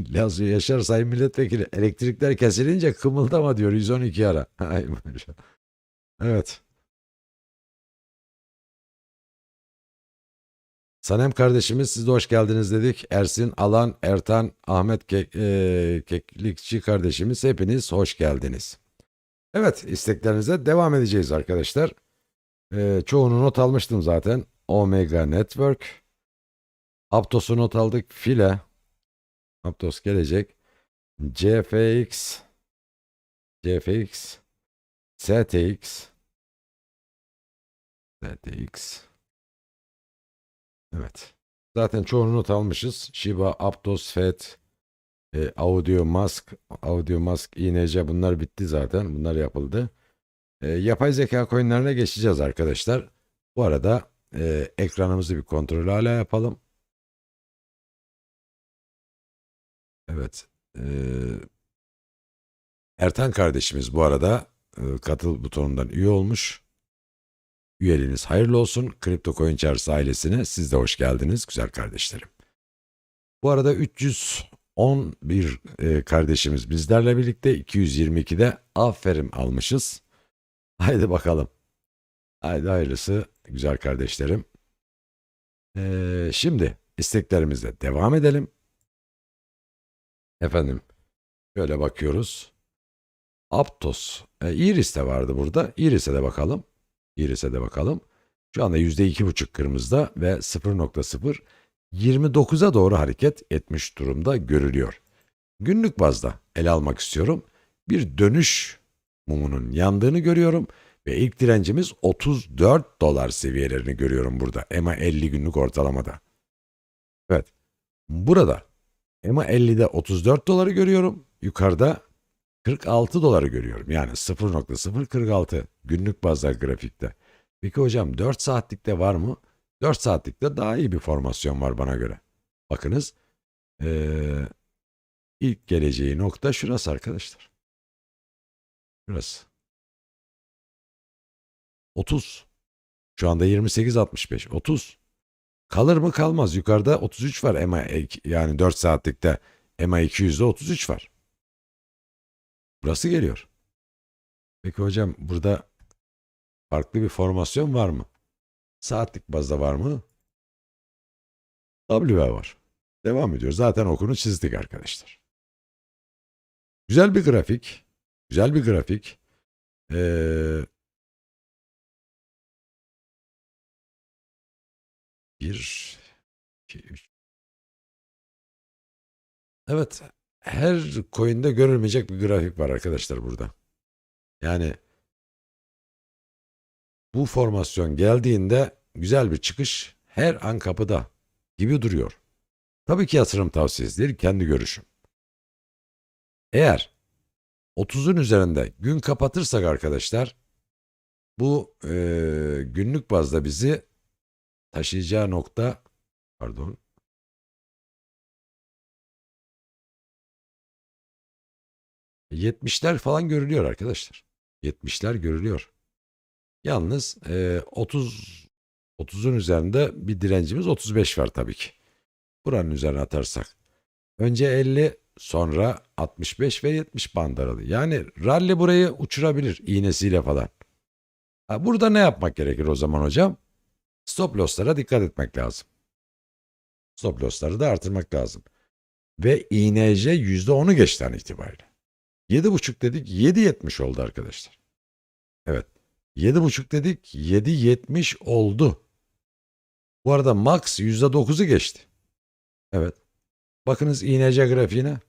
Lazio Yaşar Sayın Milletvekili elektrikler kesilince kımıldama diyor 112 ara. Ay maşallah. Evet. Sanem kardeşimiz siz de hoş geldiniz dedik. Ersin, Alan, Ertan, Ahmet Keklikçi kardeşimiz hepiniz hoş geldiniz. Evet isteklerinize devam edeceğiz arkadaşlar. Çoğunu not almıştım zaten. Omega Network. Aptos'u not aldık. File. Aptos gelecek. CFX. CFX. STX. STX. Evet. Zaten çoğunu not almışız. Shiba, Aptos, FED, Audio Mask, INC bunlar bitti zaten. Bunlar yapıldı. Yapay zeka coinlerine geçeceğiz arkadaşlar. Bu arada ekranımızı bir kontrol hala yapalım. Evet. Ertan kardeşimiz bu arada katıl butonundan üye olmuş. Üyeliğiniz hayırlı olsun. Kripto Coin Çarşısı ailesine siz de hoş geldiniz güzel kardeşlerim. Bu arada 311 kardeşimiz bizlerle birlikte, 222'de aferin almışız. Haydi bakalım. Haydi hayırlısı güzel kardeşlerim. Şimdi isteklerimizle devam edelim. Efendim şöyle bakıyoruz. Aptos. Iris de vardı burada. Iris'e de bakalım. Iris'e de bakalım. Şu anda %2,5 kırmızıda ve 0,029'a doğru hareket etmiş durumda görülüyor. Günlük bazda ele almak istiyorum. Bir dönüş mumunun yandığını görüyorum ve ilk direncimiz 34 dolar seviyelerini görüyorum burada. EMA 50 günlük ortalamada. Evet. Burada EMA 50'de 34 doları görüyorum. Yukarıda 46 doları görüyorum. Yani 0,046 günlük bazda grafikte. Peki hocam 4 saatlikte var mı? 4 saatlikte daha iyi bir formasyon var bana göre. Bakınız ilk geleceği nokta şurası arkadaşlar. Şurası. 30. Şu anda 28.65. 30. Kalır mı kalmaz. Yukarıda 33 var EMA, yani 4 saatlikte EMA 200'de 33 var. Burası geliyor. Peki hocam burada farklı bir formasyon var mı? Saatlik bazda var mı? WA var. Devam ediyor. Zaten okunu çizdik arkadaşlar. Güzel bir grafik. Güzel bir grafik. Bir, iki, üç. Evet. Her coin'de görülmeyecek bir grafik var arkadaşlar burada. Yani bu formasyon geldiğinde güzel bir çıkış her an kapıda gibi duruyor. Tabii ki yatırım tavsiyesi değil, kendi görüşüm. Eğer 30'un üzerinde gün kapatırsak arkadaşlar, bu günlük bazda bizi taşıyacağı nokta, pardon, 70'ler falan görülüyor arkadaşlar. 70'ler görülüyor. Yalnız 30'un üzerinde bir direncimiz 35 var tabii ki. Buranın üzerine atarsak. Önce 50, sonra 65 ve 70 band aralığı. Yani rally burayı uçurabilir iğnesiyle falan. Burada ne yapmak gerekir o zaman hocam? Stop loss'lara dikkat etmek lazım. Stop loss'ları da artırmak lazım. Ve INC %10'u geçti an itibariyle. 7,5 dedik, 7,70 oldu arkadaşlar. Evet. 7,5 dedik, 7,70 oldu. Bu arada max %9'u geçti. Evet. Bakınız INC grafiğine.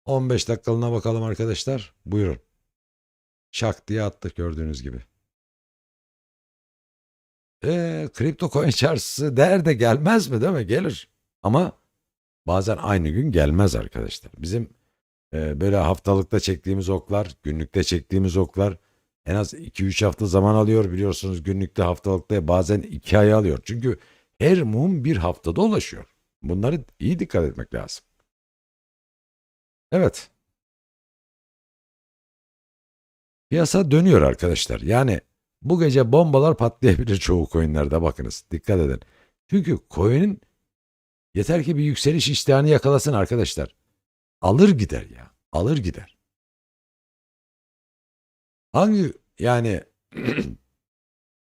15 dakikalığına bakalım arkadaşlar. Buyurun. Şak diye attık gördüğünüz gibi. Kripto coin çarşısı der de gelmez mi değil mi? Gelir. Ama bazen aynı gün gelmez arkadaşlar. Bizim böyle haftalıkta çektiğimiz oklar, günlükte çektiğimiz oklar en az 2-3 hafta zaman alıyor. Biliyorsunuz günlükte, haftalıkta bazen 2 ay alıyor. Çünkü her mum bir haftada ulaşıyor. Bunları iyi dikkat etmek lazım. Evet. Piyasa dönüyor arkadaşlar. Yani bu gece bombalar patlayabilir çoğu coinlerde, bakınız. Dikkat edin. Çünkü coin'in yeter ki bir yükseliş iştahını yakalasın arkadaşlar. Alır gider ya. Alır gider. Hangi yani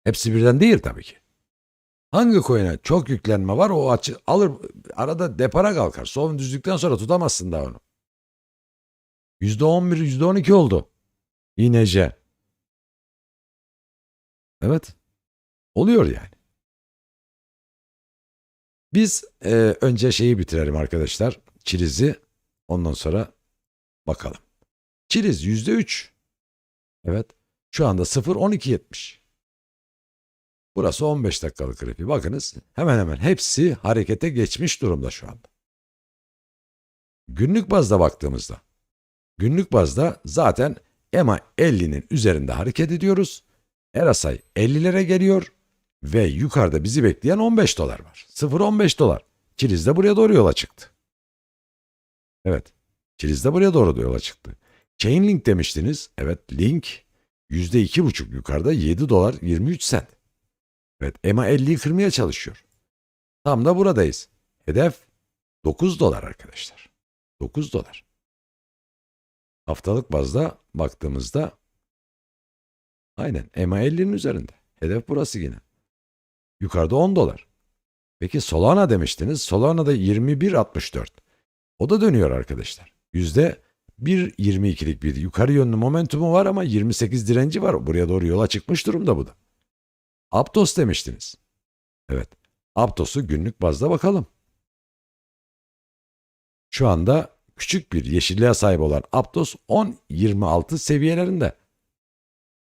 hepsi birden değil tabii ki. Hangi coin'e çok yüklenme var o açı alır, arada depara kalkar. Son düzlükten sonra tutamazsın daha onu. %11, %12 oldu. INC. Evet. Oluyor yani. Biz önce şeyi bitirelim arkadaşlar. Çiliz'i. Ondan sonra bakalım. Çiliz %3. Evet. Şu anda 0,1270. Burası 15 dakikalık grafiği. Bakınız hemen hemen hepsi harekete geçmiş durumda şu anda. Günlük bazda baktığımızda, günlük bazda zaten EMA 50'nin üzerinde hareket ediyoruz. RSI 50'lere geliyor ve yukarıda bizi bekleyen 15 dolar var. 0.15 dolar. Çiliz de buraya doğru yola çıktı. Evet, Çiliz de buraya doğru yola çıktı. Chainlink demiştiniz. Evet, Link %2,5 yukarıda 7 dolar 23 sent. Evet, EMA 50'yi kırmaya çalışıyor. Tam da buradayız. Hedef 9 dolar arkadaşlar. 9 dolar. Haftalık bazda baktığımızda aynen EMA 50'nin üzerinde. Hedef burası yine. Yukarıda 10 dolar. Peki Solana demiştiniz. Solana'da 21.64. O da dönüyor arkadaşlar. %1.22'lik bir yukarı yönlü momentumu var ama 28 direnci var. Buraya doğru yola çıkmış durumda bu da. Aptos demiştiniz. Evet. Aptos'u günlük bazda bakalım. Şu anda küçük bir yeşilliğe sahip olan Aptos 10.26 seviyelerinde.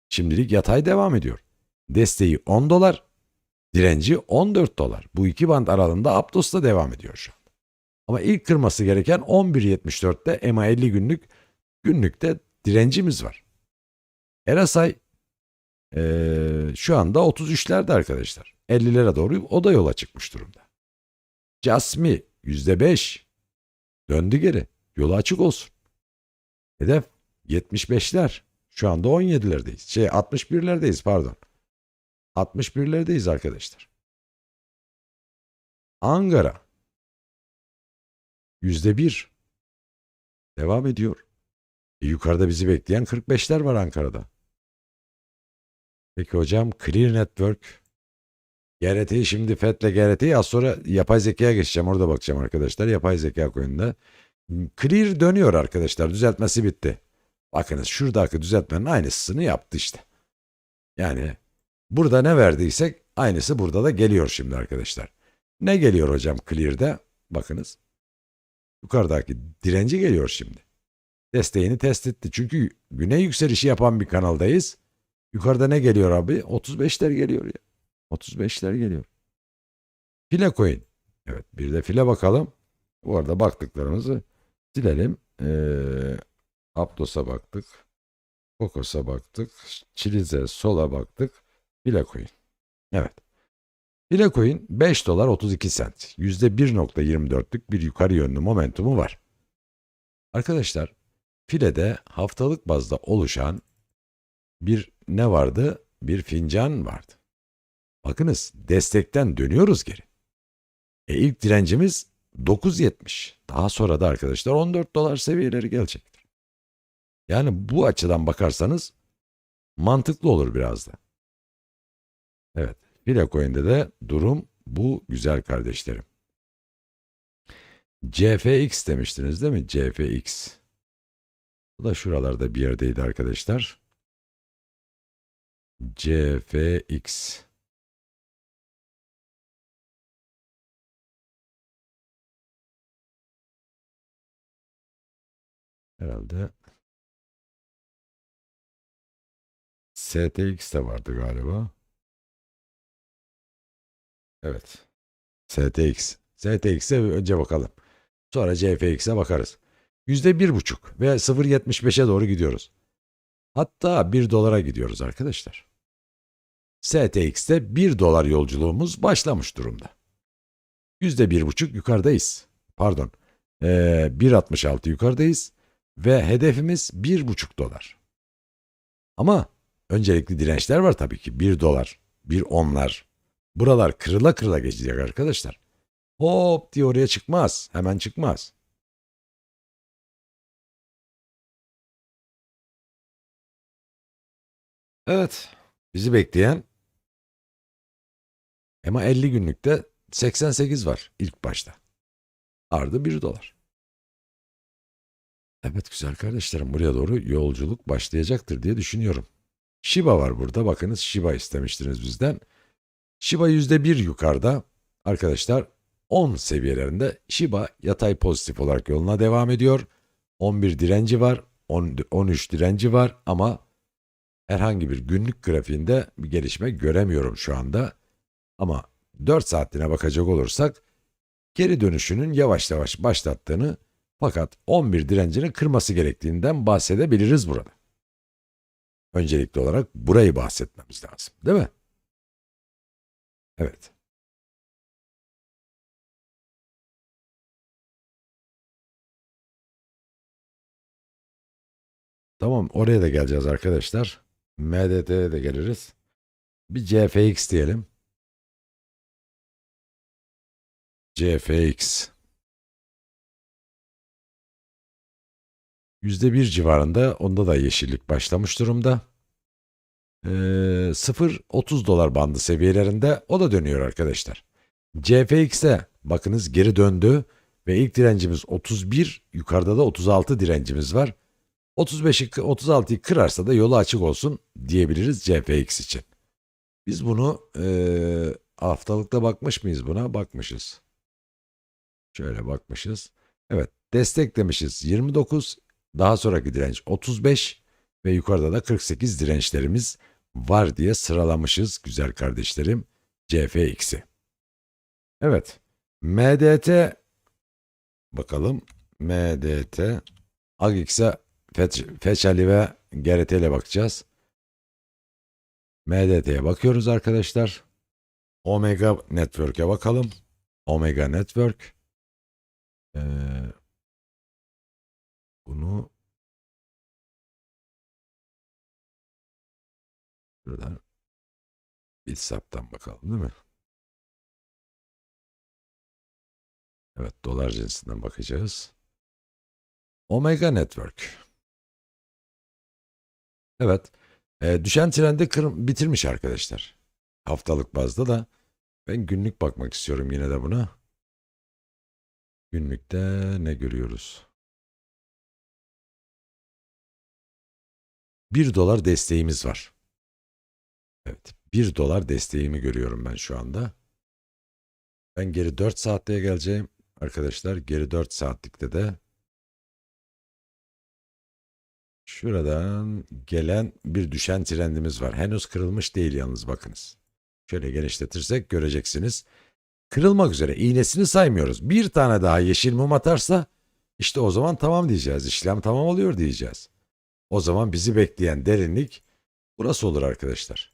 Şimdilik yatay devam ediyor. Desteği 10 dolar, direnci 14 dolar. Bu iki band aralığında Aptos'ta devam ediyor şu an. Ama ilk kırması gereken 11.74'te EMA 50 günlükte direncimiz var. RSI şu anda 33'lerde arkadaşlar. 50'lere doğru o da yola çıkmış durumda. Jasmi %5 döndü geri. Yolu açık olsun. Hedef 75'ler. Şu anda 17'lerdeyiz. 61'lerdeyiz pardon. 61'lerdeyiz arkadaşlar. Angara %1 devam ediyor. Yukarıda bizi bekleyen 45'ler var Ankara'da. Peki hocam Clear Network GRT'yi şimdi FET'le GRT'yi az sonra yapay zekaya geçeceğim. Orada bakacağım arkadaşlar. Yapay zeka coin'de. Clear dönüyor arkadaşlar. Düzeltmesi bitti. Bakınız şuradaki düzeltmenin aynısını yaptı işte. Yani burada ne verdiysek aynısı burada da geliyor şimdi arkadaşlar. Ne geliyor hocam Clear'de? Bakınız. Yukarıdaki direnci geliyor şimdi. Desteğini test etti. Çünkü güney yükselişi yapan bir kanaldayız. Yukarıda ne geliyor abi? 35'ler geliyor ya. 35'ler geliyor. File coin. Evet, bir de file bakalım. Bu arada baktıklarımızı silelim. Aptos'a baktık. Kokos'a baktık. Chiliz'e, Sol'a baktık. File coin. Evet. File coin 5 dolar 32 sent. %1.24'lük bir yukarı yönlü momentumu var. Arkadaşlar, filede haftalık bazda oluşan bir ne vardı? Bir fincan vardı. Bakınız destekten dönüyoruz geri. İlk direncimiz 9.70. Daha sonra da arkadaşlar 14 dolar seviyeleri gelecektir. Yani bu açıdan bakarsanız mantıklı olur biraz da. Evet, Filecoin'de de durum bu güzel kardeşlerim. CFX demiştiniz değil mi? CFX. Bu da şuralarda bir yerdeydi arkadaşlar. CFX. Herhalde STX de vardı galiba. Evet. STX. STX'e önce bakalım. Sonra CFX'e bakarız. %1,5 ve 0.75'e doğru gidiyoruz. Hatta 1 dolara gidiyoruz arkadaşlar. STX'te 1 dolar yolculuğumuz başlamış durumda. %1,5 yukarıdayız. Pardon. 1.66 yukarıdayız. Ve hedefimiz 1,5 dolar. Ama öncelikli dirençler var tabii ki. 1 dolar, 1.10'lar. Buralar kırıla kırıla geçecek arkadaşlar. Hop diye oraya çıkmaz. Hemen çıkmaz. Evet. Bizi bekleyen EMA 50 günlükte 88 var ilk başta. Ardı 1 dolar. Evet güzel kardeşlerim, buraya doğru yolculuk başlayacaktır diye düşünüyorum. Shiba var burada. Bakınız Shiba istemiştiniz bizden. Shiba %1 yukarıda. Arkadaşlar 10 seviyelerinde Shiba yatay pozitif olarak yoluna devam ediyor. 11 direnci var. 13 direnci var ama herhangi bir günlük grafiğinde bir gelişme göremiyorum şu anda. Ama 4 saatliğine bakacak olursak geri dönüşünün yavaş yavaş başlattığını Fakat 11 direncini kırması gerektiğinden bahsedebiliriz burada. Öncelikli olarak burayı bahsetmemiz lazım, değil mi? Evet. Tamam, oraya da geleceğiz arkadaşlar. MDT'ye de geliriz. Bir CFX diyelim. CFX. %1 civarında, onda da yeşillik başlamış durumda. 0-30 dolar bandı seviyelerinde o da dönüyor arkadaşlar. CFX'e bakınız geri döndü ve ilk direncimiz 31, yukarıda da 36 direncimiz var. 35'i 36'yı kırarsa da yolu açık olsun diyebiliriz CFX için. Biz bunu haftalıkta bakmış mıyız buna? Bakmışız. Şöyle bakmışız. Evet, desteklemişiz 29, daha sonraki direnç 35 ve yukarıda da 48 dirençlerimiz var diye sıralamışız güzel kardeşlerim CFX'i. Evet, MDT bakalım. MDT, AGX'e, Feçali ve GRT ile bakacağız. MDT'ye bakıyoruz arkadaşlar. Omega Network'e bakalım. Omega Network. Bunu buradan Bitsap'tan bakalım, değil mi? Evet, dolar cinsinden bakacağız. Omega Network. Evet, düşen trendi bitirmiş arkadaşlar. Haftalık bazda da ben günlük bakmak istiyorum yine de buna. Günlükte ne görüyoruz? 1 dolar desteğimiz var. Evet, 1 dolar desteğimi görüyorum ben şu anda. Ben geri 4 saatliğe geleceğim. Arkadaşlar geri 4 saatlikte de şuradan gelen bir düşen trendimiz var. Henüz kırılmış değil yalnız, bakınız. Şöyle genişletirsek göreceksiniz. Kırılmak üzere, iğnesini saymıyoruz. Bir tane daha yeşil mum atarsa işte o zaman tamam diyeceğiz. İşlem tamam oluyor diyeceğiz. O zaman bizi bekleyen derinlik burası olur arkadaşlar.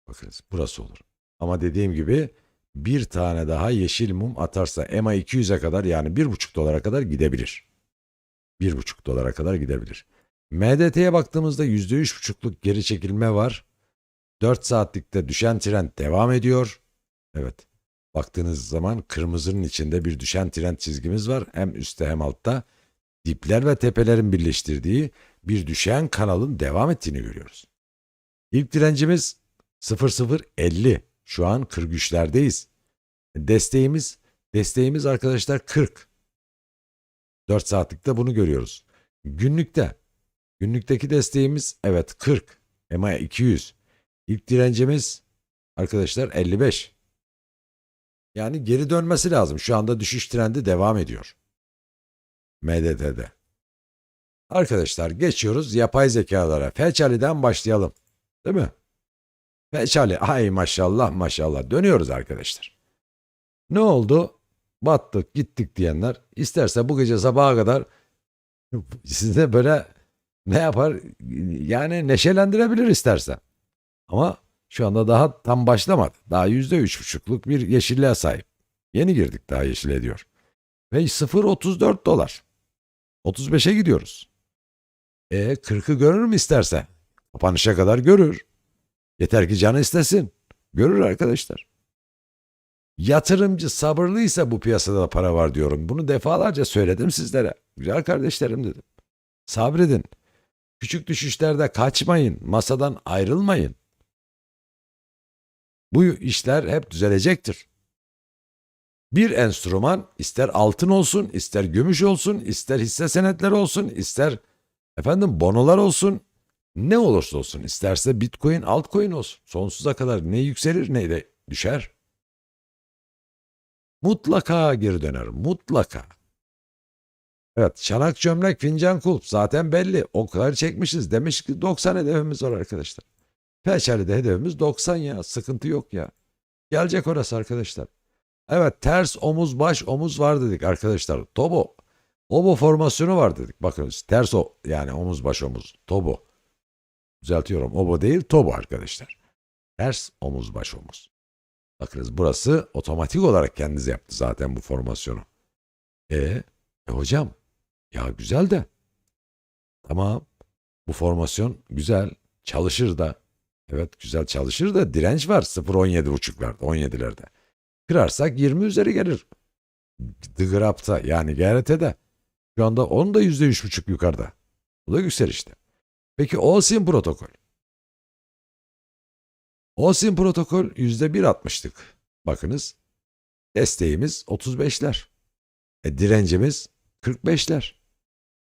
Bakınız burası olur. Ama dediğim gibi bir tane daha yeşil mum atarsa EMA 200'e kadar, yani 1,5 dolara kadar gidebilir. 1,5 dolara kadar gidebilir. MDT'ye baktığımızda %3,5'luk geri çekilme var. 4 saatlikte düşen trend devam ediyor. Evet. Baktığınız zaman kırmızının içinde bir düşen trend çizgimiz var. Hem üstte hem altta. Dipler ve tepelerin birleştirdiği bir düşen kanalın devam ettiğini görüyoruz. İlk direncimiz 0050. Şu an 43'lerdeyiz. Desteğimiz arkadaşlar 40. 4 saatlikte bunu görüyoruz. Günlükteki desteğimiz evet 40. EMA 200. İlk direncimiz arkadaşlar 55. Yani geri dönmesi lazım. Şu anda düşüş trendi devam ediyor. MDT'de. Arkadaşlar geçiyoruz yapay zekalara. Feçali'den başlayalım. Değil mi? Feçali, ay maşallah maşallah. Dönüyoruz arkadaşlar. Ne oldu? Battık gittik diyenler isterse bu gece sabaha kadar size böyle ne yapar? Yani neşelendirebilir isterse. Ama şu anda daha tam başlamadı. Daha %3,5'luk bir yeşilliğe sahip. Yeni girdik daha yeşile diyor. Ve 0,34 dolar. 35'e gidiyoruz. 40'ı görür mü isterse? Kapanışa kadar görür. Yeter ki canı istesin. Görür arkadaşlar. Yatırımcı sabırlıysa bu piyasada da para var diyorum. Bunu defalarca söyledim sizlere. Güzel kardeşlerim dedim. Sabredin. Küçük düşüşlerde kaçmayın. Masadan ayrılmayın. Bu işler hep düzelecektir. Bir enstrüman ister altın olsun, ister gümüş olsun, ister hisse senetleri olsun, ister bonolar olsun, ne olursa olsun, isterse Bitcoin, altcoin olsun. Sonsuza kadar ne yükselir ne de düşer. Mutlaka geri döner, mutlaka. Evet, çanak çömlek fincan kulp zaten belli. O kadar çekmişiz. Demiş ki 90 hedefimiz var arkadaşlar. Peçeli'de hedefimiz 90 ya. Sıkıntı yok ya. Gelecek orası arkadaşlar. Evet, ters omuz baş omuz var dedik arkadaşlar. Tobo Obo formasyonu var dedik. Bakınız ters o yani omuz baş omuz. Tobo. Düzeltiyorum. Obo değil tobo arkadaşlar. Ters omuz baş omuz. Bakınız burası otomatik olarak kendiniz yaptı zaten bu formasyonu. Hocam ya güzel de. Tamam. Bu formasyon güzel. Çalışır da. Evet güzel çalışır da direnç var 0.17.5'larda 17'lerde. Kırarsak 20 üzeri gelir. The Grap'ta yani GRT'de. Şu anda onun da %3.5 yukarıda. Bu da yükselişte. Peki OSIM protokol. OSIM protokol %1.60'lık. Bakınız desteğimiz 35'ler. Direncimiz 45'ler.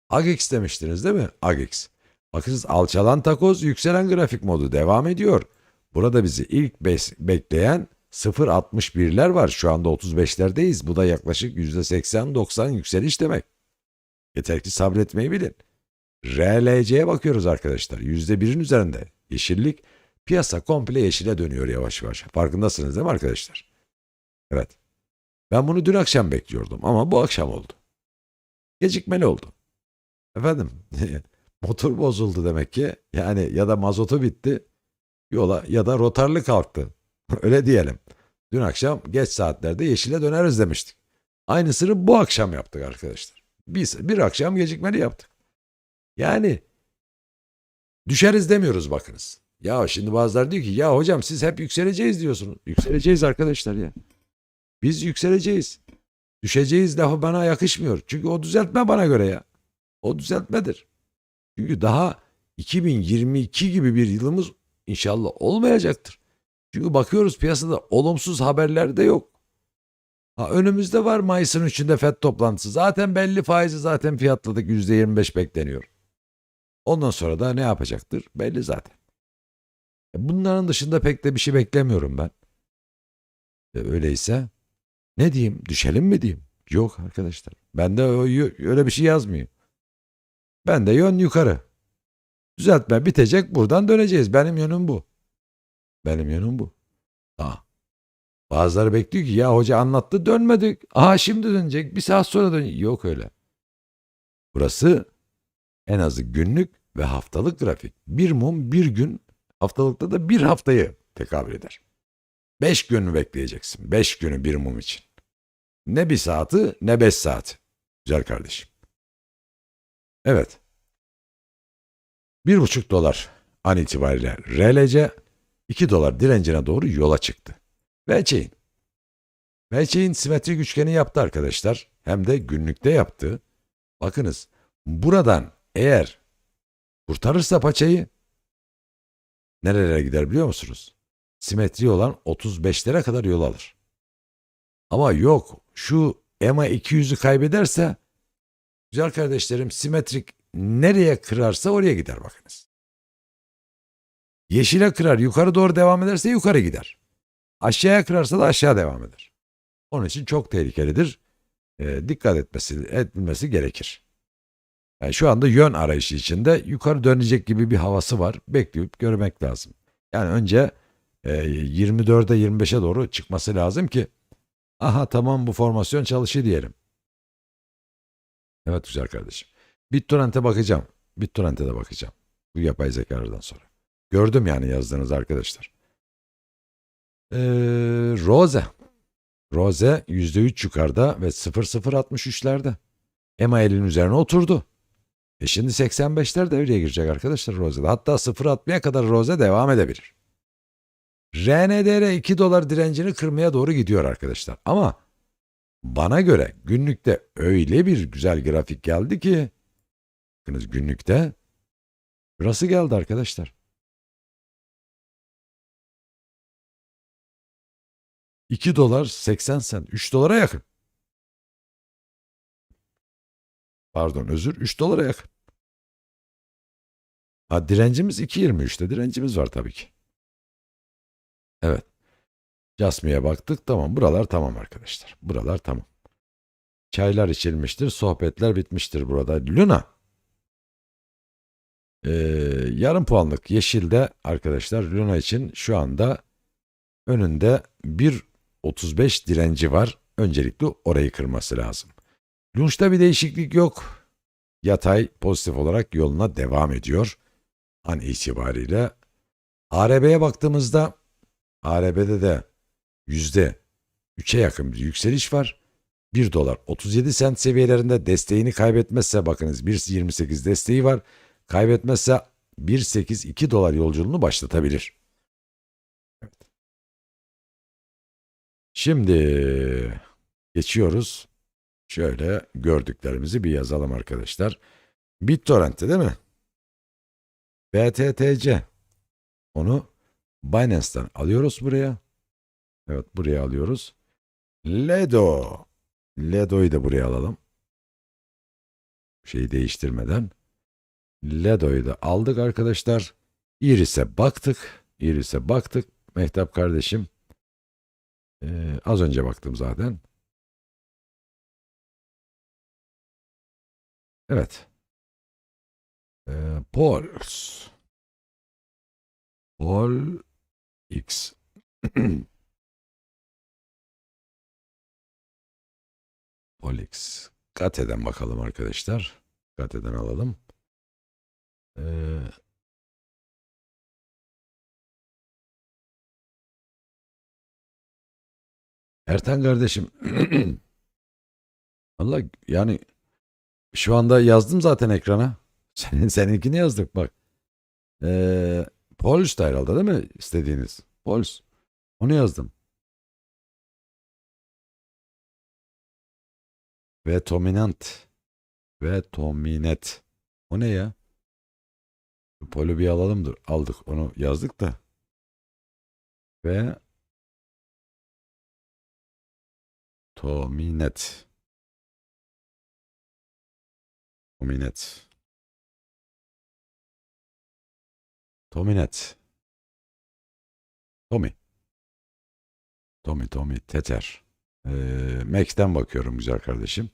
AGEX demiştiniz değil mi? AGEX. Bakınız alçalan takoz yükselen grafik modu devam ediyor. Burada bizi ilk bekleyen 0.61'ler var. Şu anda 35'lerdeyiz. Bu da yaklaşık %80-90 yükseliş demek. Yeter ki sabretmeyi bilin. RLC'ye bakıyoruz arkadaşlar. %1'in üzerinde. Yeşillik. Piyasa komple yeşile dönüyor yavaş yavaş. Farkındasınız değil mi arkadaşlar? Evet. Ben bunu dün akşam bekliyordum ama bu akşam oldu. Gecikmeli oldu. Efendim motor bozuldu demek ki. Yani ya da mazotu bitti yola ya da rotarlı kalktı. Öyle diyelim. Dün akşam geç saatlerde yeşile döneriz demiştik. Aynısını bu akşam yaptık arkadaşlar. Bir akşam gecikmeli yaptık. Yani düşeriz demiyoruz bakınız. Ya şimdi bazıları diyor ki ya hocam siz hep yükseleceğiz diyorsunuz. Yükseleceğiz arkadaşlar ya. Biz yükseleceğiz. Düşeceğiz lafı bana yakışmıyor. Çünkü o düzeltme bana göre ya. O düzeltmedir. Çünkü daha 2022 gibi bir yılımız inşallah olmayacaktır. Çünkü bakıyoruz piyasada olumsuz haberler de yok. Önümüzde var Mayıs'ın 3'ünde FED toplantısı. Zaten belli faizi zaten fiyatladık %25 bekleniyor. Ondan sonra da ne yapacaktır belli zaten. Bunların dışında pek de bir şey beklemiyorum ben. Öyleyse ne diyeyim düşelim mi diyeyim? Yok arkadaşlar. Bende öyle bir şey yazmıyor. Bende yön yukarı. Düzeltme bitecek buradan döneceğiz. Benim yönüm bu. Benim yönüm bu. Bazıları bekliyor ki ya hoca anlattı dönmedik. Şimdi dönecek bir saat sonra dönecek. Yok öyle. Burası en azı günlük ve haftalık grafik. Bir mum bir gün haftalıkta da bir haftayı tekabül eder. 5 gün bekleyeceksin. 5 günü bir mum için. Ne bir saati ne 5 saati. Güzel kardeşim. Evet. 1,5 dolar an itibariyle RLC 2 dolar direncine doğru yola çıktı. VeChain simetrik üçgeni yaptı arkadaşlar. Hem de günlükte yaptı. Bakınız buradan eğer kurtarırsa paçayı nerelere gider biliyor musunuz? Simetri olan 35'lere kadar yol alır. Ama yok şu EMA 200'ü kaybederse güzel kardeşlerim simetrik nereye kırarsa oraya gider bakınız. Yeşile kırar yukarı doğru devam ederse yukarı gider. Aşağıya kırarsa da aşağı devam eder. Onun için çok tehlikelidir. Dikkat edilmesi gerekir. Yani şu anda yön arayışı içinde yukarı dönecek gibi bir havası var. Bekleyip görmek lazım. Yani önce 24'e 25'e doğru çıkması lazım ki tamam bu formasyon çalışıyor diyelim. Evet güzel kardeşim. BitTorrent'e bakacağım. BitTorrent'e de bakacağım. Bu yapay zekalardan sonra. Gördüm yani yazdığınız arkadaşlar. Rose %3 yukarıda ve 0.063'lerde. EMA50'nin üzerine oturdu. Şimdi 85'ler devreye girecek arkadaşlar Rose'da. Hatta 0.60'ya kadar Rose devam edebilir. RNDR 2 dolar direncini kırmaya doğru gidiyor arkadaşlar. Ama bana göre günlükte öyle bir güzel grafik geldi ki bakınız günlükte burası geldi arkadaşlar. 2 dolar 80 sent. 3 dolara yakın. Pardon 3 dolara yakın. Direncimiz 2.23'te direncimiz var tabii ki. Evet. Jasmi'ye baktık. Tamam buralar tamam arkadaşlar. Buralar tamam. Çaylar içilmiştir. Sohbetler bitmiştir burada. Luna. Yarım puanlık yeşilde arkadaşlar Luna için şu anda önünde 1.35 direnci var. Öncelikle orayı kırması lazım. Lunch'ta bir değişiklik yok. Yatay pozitif olarak yoluna devam ediyor. An itibariyle. ARB'ye baktığımızda ARB'de de %3'e yakın bir yükseliş var. 1 dolar 37 sent seviyelerinde desteğini kaybetmezse bakınız 1.28 desteği var. Kaybetmezse 1.82 dolar yolculuğunu başlatabilir. Şimdi geçiyoruz. Şöyle gördüklerimizi bir yazalım arkadaşlar. BitTorrent'te değil mi? BTTC. Onu Binance'ten alıyoruz buraya. Evet, buraya alıyoruz. Ledo. Ledo'yu da buraya alalım. Şeyi değiştirmeden. Ledo'yu da aldık arkadaşlar. Iris'e baktık. Iris'e baktık. Mehtap kardeşim. Az önce baktım zaten. Evet. Pulse. Pol X. Polix. Gate'den bakalım arkadaşlar. Gate'den alalım. Ee, Ertan kardeşim. Valla yani şu anda yazdım zaten ekrana. Seninkini yazdık bak. Pulse da herhalde değil mi istediğiniz? Pulse. Onu yazdım. Ve dominant. Ve dominet. O ne ya? Polu bir alalım dur. Aldık onu yazdık da. Ve dominet. Dominet. Dominet. Tommy. Tommy. Teter. Mac'ten bakıyorum güzel kardeşim.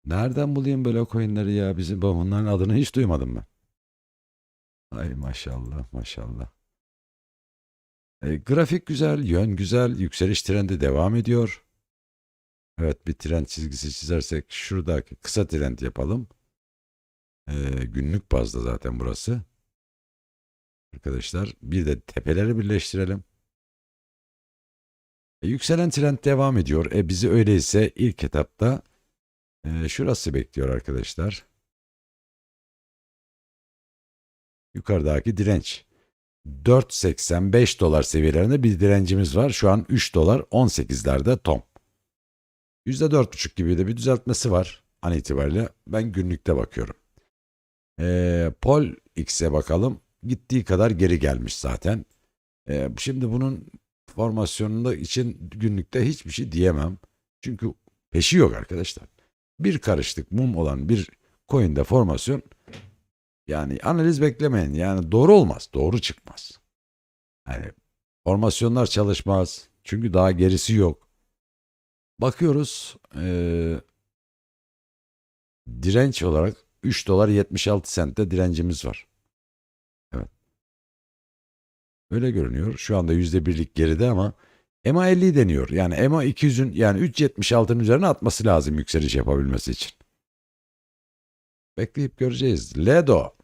Nereden bulayım böyle coinleri ya? Bizim bunların adını hiç duymadım ben. Ay maşallah maşallah. Grafik güzel, yön güzel, yükseliş trendi devam ediyor. Evet, bir trend çizgisi çizersek şuradaki kısa trend yapalım. Günlük bazda zaten burası. Arkadaşlar bir de tepeleri birleştirelim. Yükselen trend devam ediyor. Bizi öyleyse ilk etapta şurası bekliyor arkadaşlar. Yukarıdaki direnç. 4.85 dolar seviyelerinde bir direncimiz var. Şu an 3 dolar 18'lerde tom. %4,5 gibi de bir düzeltmesi var an itibariyle. Ben günlükte bakıyorum. Pol X'e bakalım. Gittiği kadar geri gelmiş zaten. Şimdi bunun formasyonunda için günlükte hiçbir şey diyemem. Çünkü peşi yok arkadaşlar. Bir karışlık mum olan bir coin'de formasyon, yani analiz beklemeyin. Yani doğru olmaz. Doğru çıkmaz. Yani formasyonlar çalışmaz. Çünkü daha gerisi yok. Bakıyoruz. Direnç olarak 3 dolar 76 sentte direncimiz var. Evet. Öyle görünüyor. Şu anda %1'lik geride ama EMA 50 deniyor. Yani EMA 200'ün yani 3.76'ın üzerine atması lazım yükseliş yapabilmesi için. Bekleyip göreceğiz. Ledo.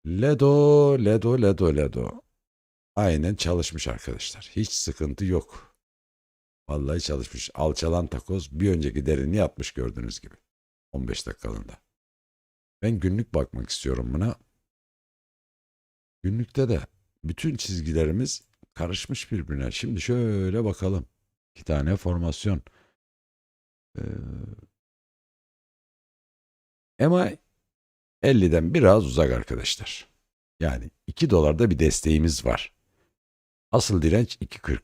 Ledo. Aynen çalışmış arkadaşlar. Hiç sıkıntı yok. Vallahi çalışmış. Alçalan takoz bir önceki derinliği atmış gördüğünüz gibi. 15 dakikalığında. Ben günlük bakmak istiyorum buna. Günlükte de bütün çizgilerimiz karışmış birbirine. Şimdi şöyle bakalım. 2 tane formasyon. Ee, EMA 50'den biraz uzak arkadaşlar. Yani 2 dolarda bir desteğimiz var. Asıl direnç 2.40.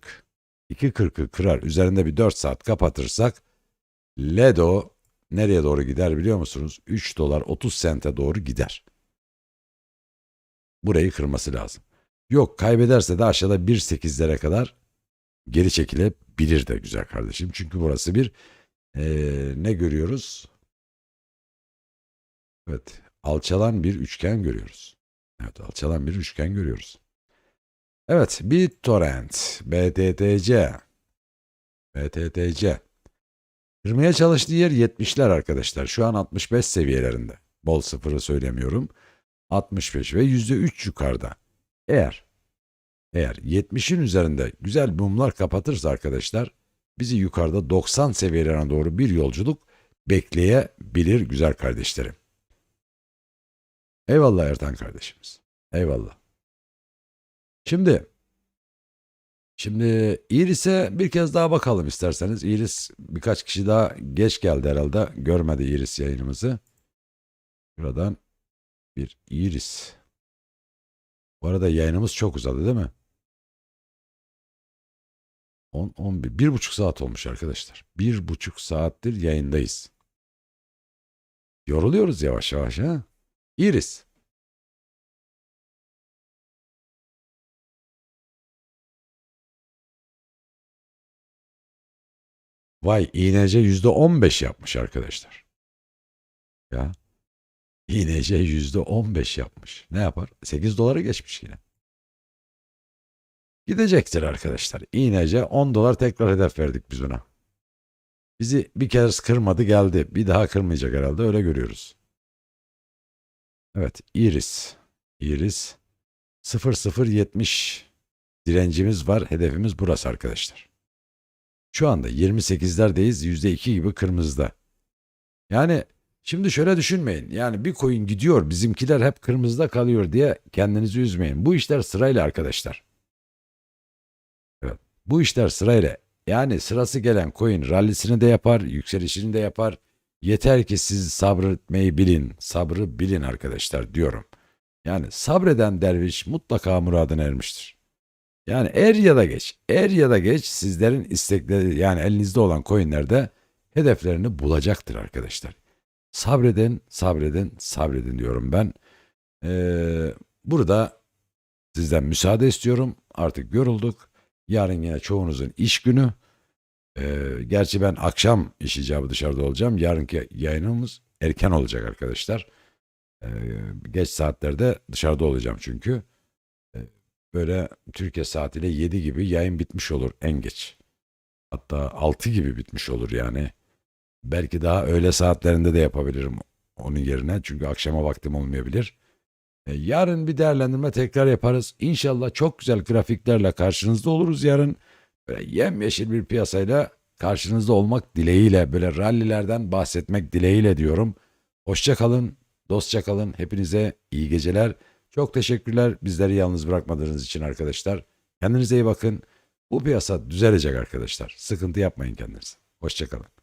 2.40'ı kırar. Üzerinde bir 4 saat kapatırsak Ledo nereye doğru gider biliyor musunuz? 3 dolar 30 sente doğru gider. Burayı kırması lazım. Yok, kaybederse de aşağıda 1.8'lere kadar geri çekilebilir de güzel kardeşim. Çünkü burası bir ne görüyoruz? Evet, alçalan bir üçgen görüyoruz. Evet, alçalan bir üçgen görüyoruz. Evet, BitTorrent, BTTC. Kırmaya çalıştığı yer 70'ler arkadaşlar. Şu an 65 seviyelerinde. Bol sıfırı söylemiyorum. 65 ve %3 yukarıda. Eğer 70'in üzerinde güzel mumlar kapatırsa arkadaşlar bizi yukarıda 90 seviyelerine doğru bir yolculuk bekleyebilir güzel kardeşlerim. Eyvallah Ertan kardeşimiz. Eyvallah. Şimdi Iris'e bir kez daha bakalım isterseniz. Iris birkaç kişi daha geç geldi herhalde. Görmedi Iris yayınımızı. Buradan bir Iris. Bu arada yayınımız çok uzadı değil mi? 10, 11, 1,5 saat olmuş arkadaşlar. 1,5 saattir yayındayız. Yoruluyoruz yavaş yavaş ha. Iris. Vay İNC %15 yapmış arkadaşlar. Ya İNC %15 yapmış. Ne yapar? 8 dolara geçmiş yine. Gidecektir arkadaşlar. İNC 10 dolar tekrar hedef verdik biz ona. Bizi bir kez kırmadı geldi. Bir daha kırmayacak herhalde öyle görüyoruz. Evet Iris 0070 direncimiz var. Hedefimiz burası arkadaşlar. Şu anda 28'lerdeyiz. %2 gibi kırmızıda. Yani şimdi şöyle düşünmeyin. Yani bir coin gidiyor bizimkiler hep kırmızıda kalıyor diye kendinizi üzmeyin. Bu işler sırayla arkadaşlar. Evet. Bu işler sırayla. Yani sırası gelen coin rallisini de yapar, yükselişini de yapar. Yeter ki siz sabretmeyi bilin, sabrı bilin arkadaşlar diyorum. Yani sabreden derviş mutlaka muradına ermiştir. Yani er ya da geç sizlerin istekleri yani elinizde olan coinlerde hedeflerini bulacaktır arkadaşlar. Sabredin, sabredin, sabredin diyorum ben. Burada sizden müsaade istiyorum. Artık yorulduk. Yarın yine çoğunuzun iş günü. Gerçi ben akşam iş icabı dışarıda olacağım. Yarınki yayınımız erken olacak arkadaşlar. Geç saatlerde dışarıda olacağım çünkü. Böyle Türkiye saatiyle 7 gibi yayın bitmiş olur en geç. Hatta 6 gibi bitmiş olur yani. Belki daha öğle saatlerinde de yapabilirim onun yerine. Çünkü akşama vaktim olmayabilir. Yarın bir değerlendirme tekrar yaparız. İnşallah çok güzel grafiklerle karşınızda oluruz yarın. Böyle yemyeşil bir piyasayla karşınızda olmak dileğiyle, böyle rallilerden bahsetmek dileğiyle diyorum. Hoşça kalın, dostça kalın. Hepinize iyi geceler. Çok teşekkürler bizleri yalnız bırakmadığınız için arkadaşlar. Kendinize iyi bakın. Bu piyasa düzelecek arkadaşlar. Sıkıntı yapmayın kendinize. Hoşça kalın.